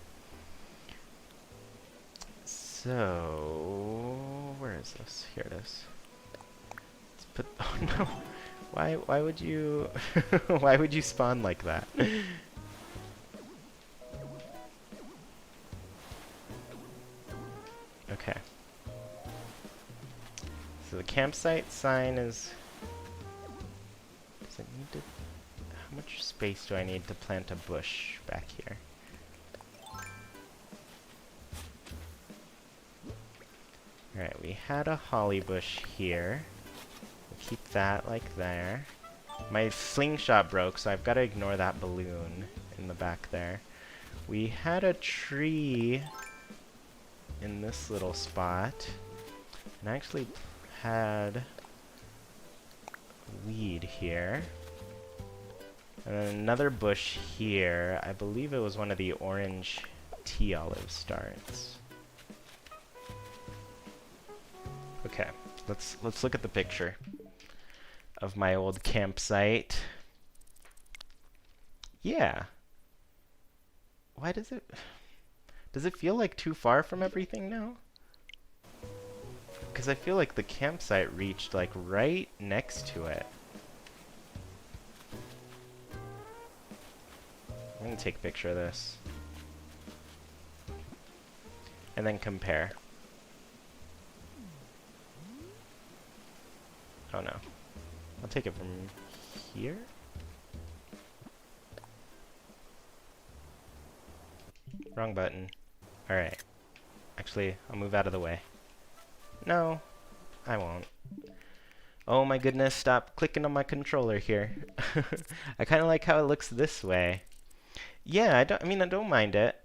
So, where is this? Here it is. Let's put, oh no! Why would you, why would you spawn like that? campsite sign is... Does it need to... How much space do I need to plant a bush back here? Alright, we had a holly bush here. We'll keep that like there. My slingshot broke, so I've got to ignore that balloon in the back there. We had a tree in this little spot. And I actually had weed here. And then another bush here. I believe it was one of the orange tea olive starts. Okay, let's look at the picture of my old campsite. Yeah. Why does it feel like too far from everything now? Because I feel like the campsite reached like right next to it. I'm gonna take a picture of this. And then compare. Oh no. I'll take it from here? Wrong button. Alright. Actually, I'll move out of the way. No, I won't. Oh my goodness, stop clicking on my controller here. I kind of like how it looks this way. Yeah, I don't mind it.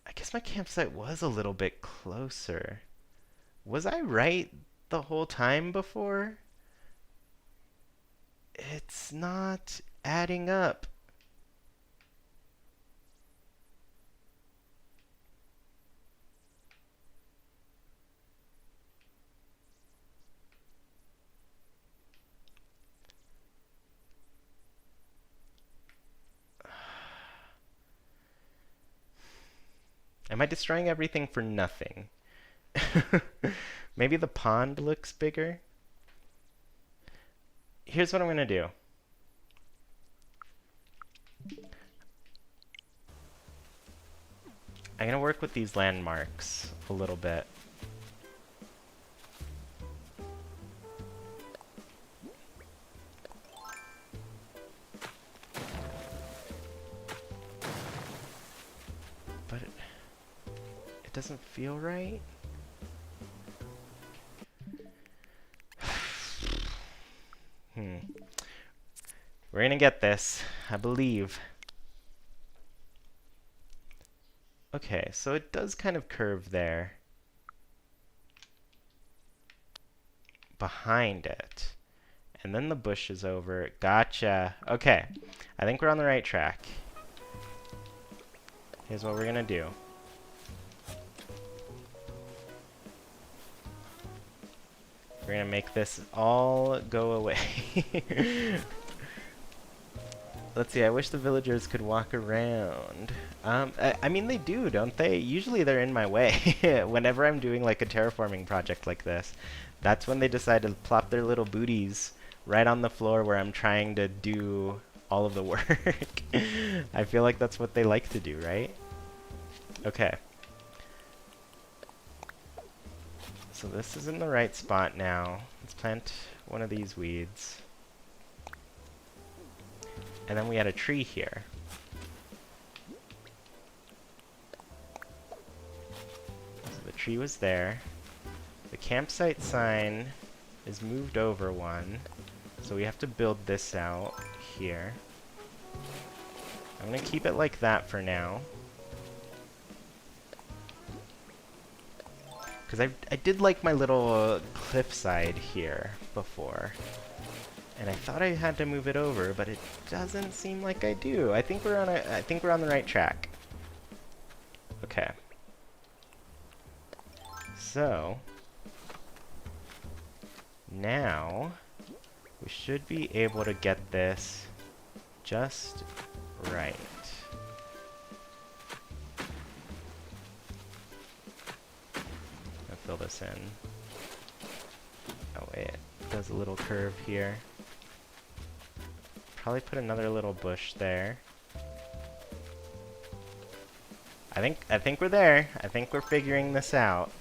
I guess my campsite was a little bit closer. Was I right the whole time before? It's not adding up. Am I destroying everything for nothing? Maybe the pond looks bigger? Here's what I'm going to do. I'm going to work with these landmarks a little bit. But it doesn't feel right. We're gonna get this, I believe. Okay, so it does kind of curve there. Behind it. And then the bush is over. Gotcha. Okay, I think we're on the right track. Here's what we're gonna do. We're gonna make this all go away. Let's see, I wish the villagers could walk around. I mean, they do, don't they? Usually they're in my way. Whenever I'm doing like a terraforming project like this, that's when they decide to plop their little booties right on the floor where I'm trying to do all of the work. I feel like that's what they like to do, right? Okay. So this is in the right spot now. Let's plant one of these weeds. And then we had a tree here. So the tree was there. The campsite sign is moved over one. So we have to build this out here. I'm going to keep it like that for now. Because I did like my little cliffside here before. And I thought I had to move it over, but it doesn't seem like I do. I think we're on the right track. Okay. So now we should be able to get this just right. I'll fill this in. Oh wait, it does a little curve here. Probably put another little bush there. I think we're there. I think we're figuring this out.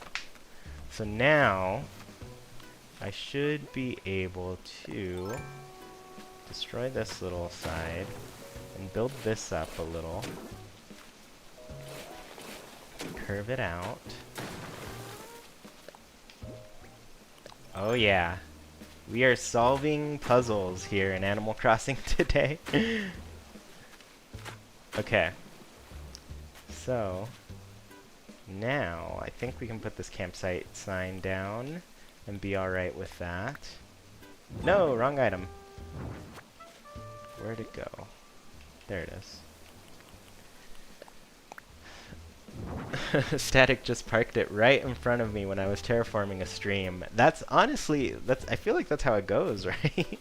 So now I should be able to destroy this little side and build this up a little. Curve it out. Oh yeah. We are solving puzzles here in Animal Crossing today. Okay. So, now I think we can put this campsite sign down and be alright with that. No, wrong item. Where'd it go? There it is. Static just parked it right in front of me when I was terraforming a stream. That's honestly, I feel like that's how it goes, right?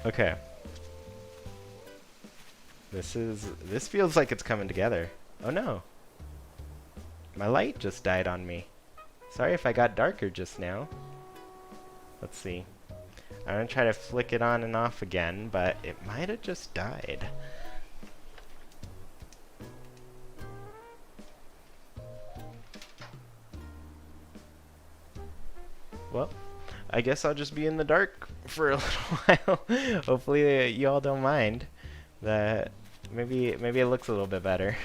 Okay. This feels like it's coming together. Oh no. My light just died on me. Sorry if I got darker just now. Let's see. I'm gonna try to flick it on and off again, but it might have just died. Well, I guess I'll just be in the dark for a little while. Hopefully you all don't mind. That maybe it looks a little bit better.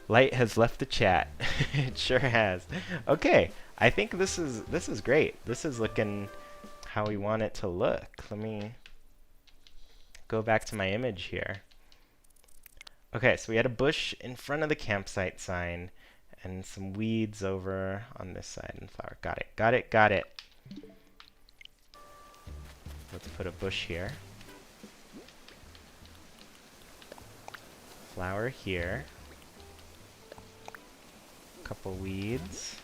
Light has left the chat. It sure has. Okay, I think this is great. This is looking how we want it to look. Let me go back to my image here. Okay, so we had a bush in front of the campsite sign and some weeds over on this side and flower. Got it, got it, got it. Let's put a bush here. Flower here. Couple weeds.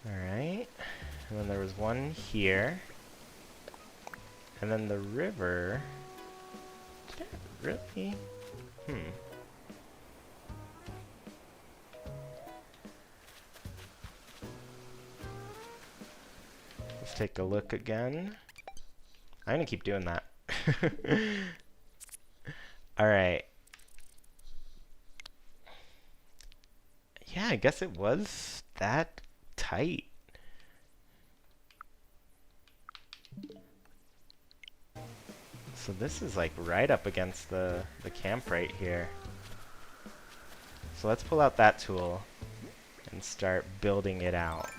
Alright. And then there was one here. And then the river. Did it really? Let's take a look again. I'm gonna keep doing that. Alright. Yeah, I guess it was that tight. So this is like right up against the camp right here. So let's pull out that tool and start building it out.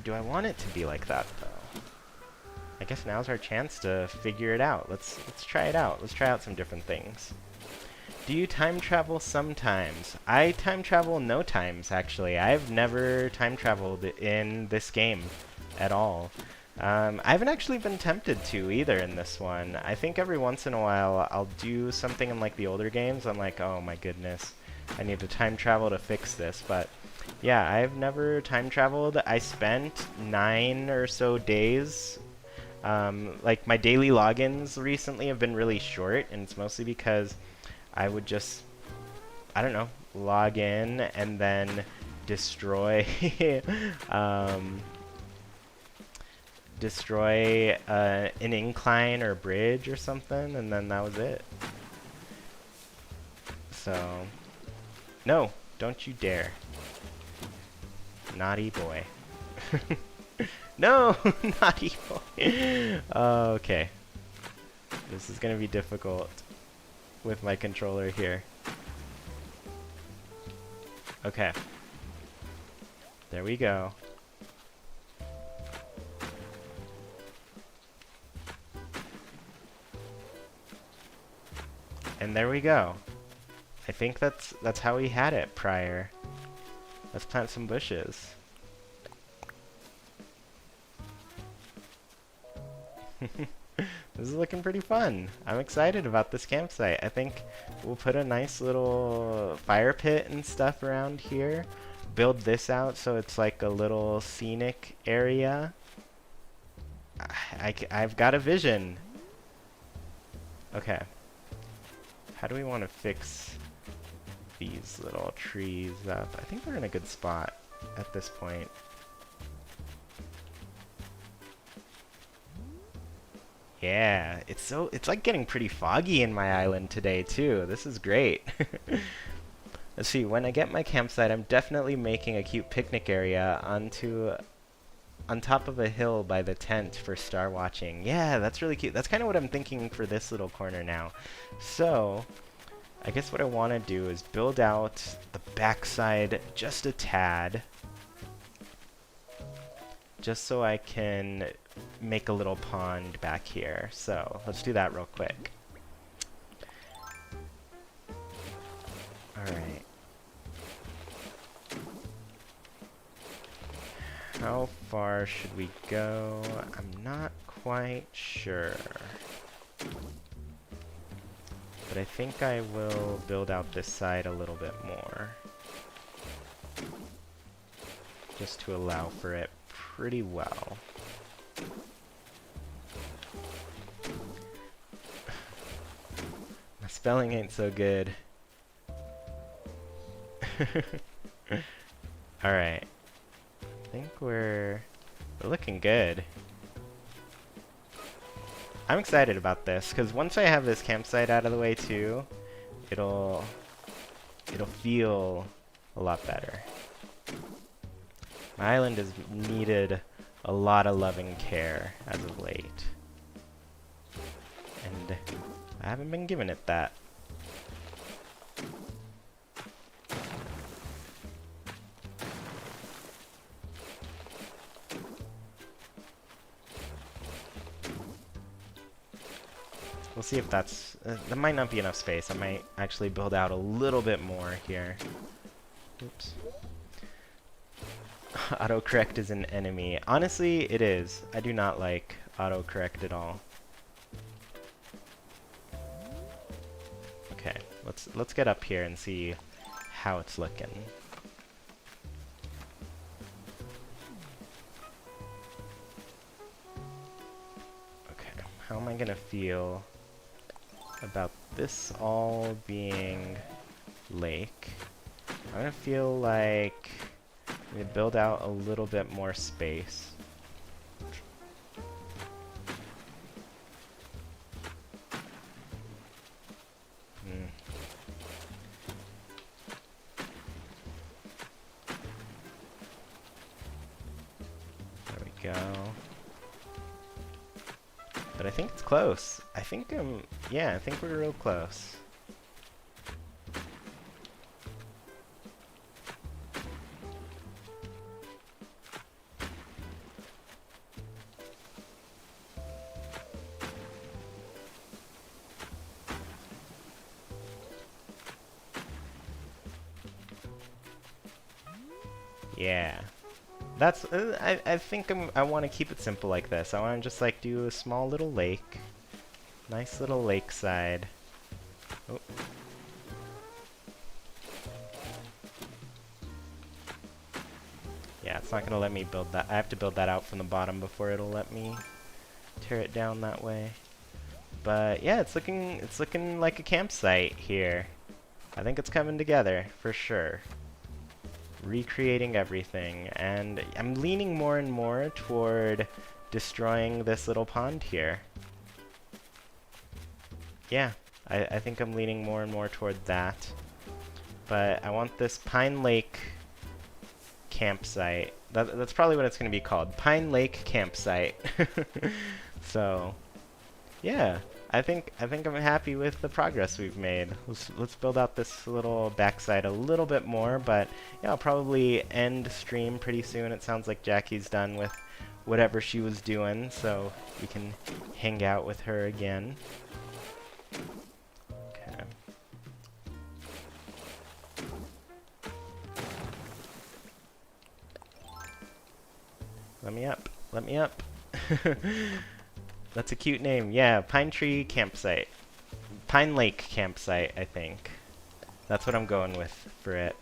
Do I want it to be like that though? I guess now's our chance to figure it out. Let's try it out. Let's try out some different things. Do you time travel sometimes? I time travel no times, actually. I've never time traveled in this game at all. I haven't actually been tempted to either in this one. I think every once in a while I'll do something in like the older games. I'm like, oh my goodness, I need to time travel to fix this. But yeah, I've never time traveled. I spent 9 or so days. Like my daily logins recently have been really short, and it's mostly because I would just, I don't know, log in and then destroy destroy an incline or bridge or something, and then that was it. So, no, don't you dare. Naughty boy. No, naughty boy. Okay. This is gonna be difficult with my controller here. Okay. There we go. And there we go. I think that's how we had it prior. Let's plant some bushes. This is looking pretty fun. I'm excited about this campsite. I think we'll put a nice little fire pit and stuff around here. Build this out so it's like a little scenic area. I've got a vision. Okay. How do we want to fix these little trees up? I think they're in a good spot at this point. Yeah, it's like getting pretty foggy in my island today too. This is great. Let's see, when I get my campsite, I'm definitely making a cute picnic area on top of a hill by the tent for star watching. Yeah, that's really cute. That's kind of what I'm thinking for this little corner now. So, I guess what I want to do is build out the backside just a tad, just so I can make a little pond back here. So, let's do that real quick. Alright. How far should we go? I'm not quite sure. But I think I will build out this side a little bit more, just to allow for it pretty well. My spelling ain't so good. Alright. I think we're looking good. I'm excited about this, because once I have this campsite out of the way too, it'll feel a lot better. My island has needed a lot of loving care as of late. And I haven't been giving it that. We'll see if that's... there might not be enough space. I might actually build out a little bit more here. Oops. Autocorrect is an enemy. Honestly, it is. I do not like autocorrect at all. Okay, let's get up here and see how it's looking. Okay, how am I gonna feel about this all being lake? I'm gonna feel like we build out a little bit more space. There we go. But I think it's close. I think yeah, I think we're real close. Yeah. That's, I think I want to keep it simple like this. I want to just like do a small little lake. Nice little lakeside. Oh. Yeah, it's not going to let me build that. I have to build that out from the bottom before it'll let me tear it down that way. But yeah, it's looking like a campsite here. I think it's coming together for sure. Recreating everything, and I'm leaning more and more toward destroying this little pond here. Yeah, I think I'm leaning more and more toward that. But I want this Pine Lake campsite. That's probably what it's going to be called. Pine Lake Campsite. So, yeah. I think I'm happy with the progress we've made. Let's build out this little backside a little bit more, but yeah, I'll probably end stream pretty soon. It sounds like Jackie's done with whatever she was doing, so we can hang out with her again. Okay. Let me up. Let me up. That's a cute name. Yeah, Pine Tree Campsite. Pine Lake Campsite, I think. That's what I'm going with for it.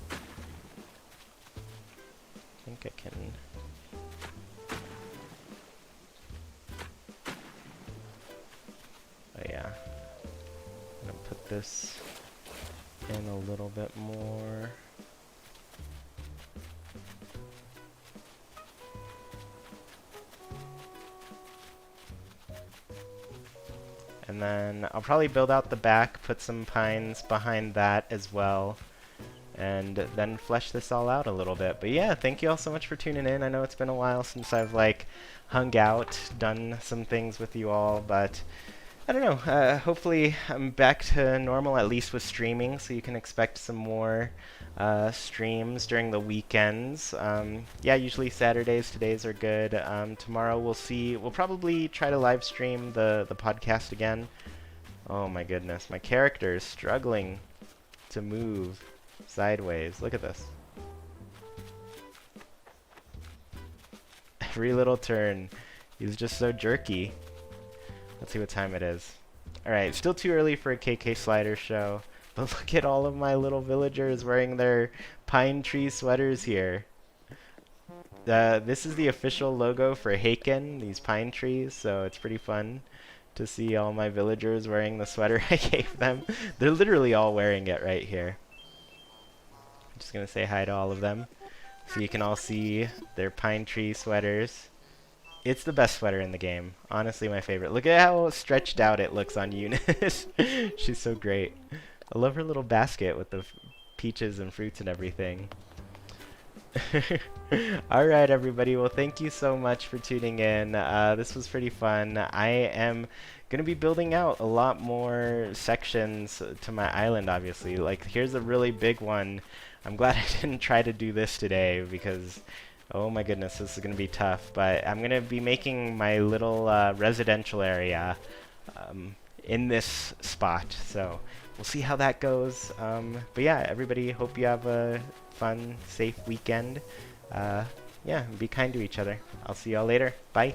I think I can... Oh yeah. I'm gonna put this in a little bit more. And then I'll probably build out the back, put some pines behind that as well, and then flesh this all out a little bit. But yeah, thank you all so much for tuning in. I know it's been a while since I've like hung out, done some things with you all, but I don't know. Hopefully I'm back to normal, at least with streaming, so you can expect some more streams during the weekends. Yeah, usually Saturdays, todays are good. Tomorrow we'll probably try to live stream the podcast again. Oh my goodness, my character is struggling to move sideways. Look at this. Every little turn. He's just so jerky. Let's see what time it is. Alright, still too early for a KK Slider show. But look at all of my little villagers wearing their pine tree sweaters here. This is the official logo for Haken, these pine trees, so it's pretty fun to see all my villagers wearing the sweater I gave them. They're literally all wearing it right here. I'm just gonna say hi to all of them so you can all see their pine tree sweaters. It's the best sweater in the game. Honestly, my favorite. Look at how stretched out it looks on Eunice. She's so great. I love her little basket with the peaches and fruits and everything. Alright, everybody. Well, thank you so much for tuning in. This was pretty fun. I am going to be building out a lot more sections to my island, obviously. Like, here's a really big one. I'm glad I didn't try to do this today because, oh my goodness, this is going to be tough. But I'm going to be making my little residential area in this spot. So we'll see how that goes. But yeah, everybody, hope you have a fun, safe weekend. Yeah, be kind to each other. I'll see y'all later. Bye.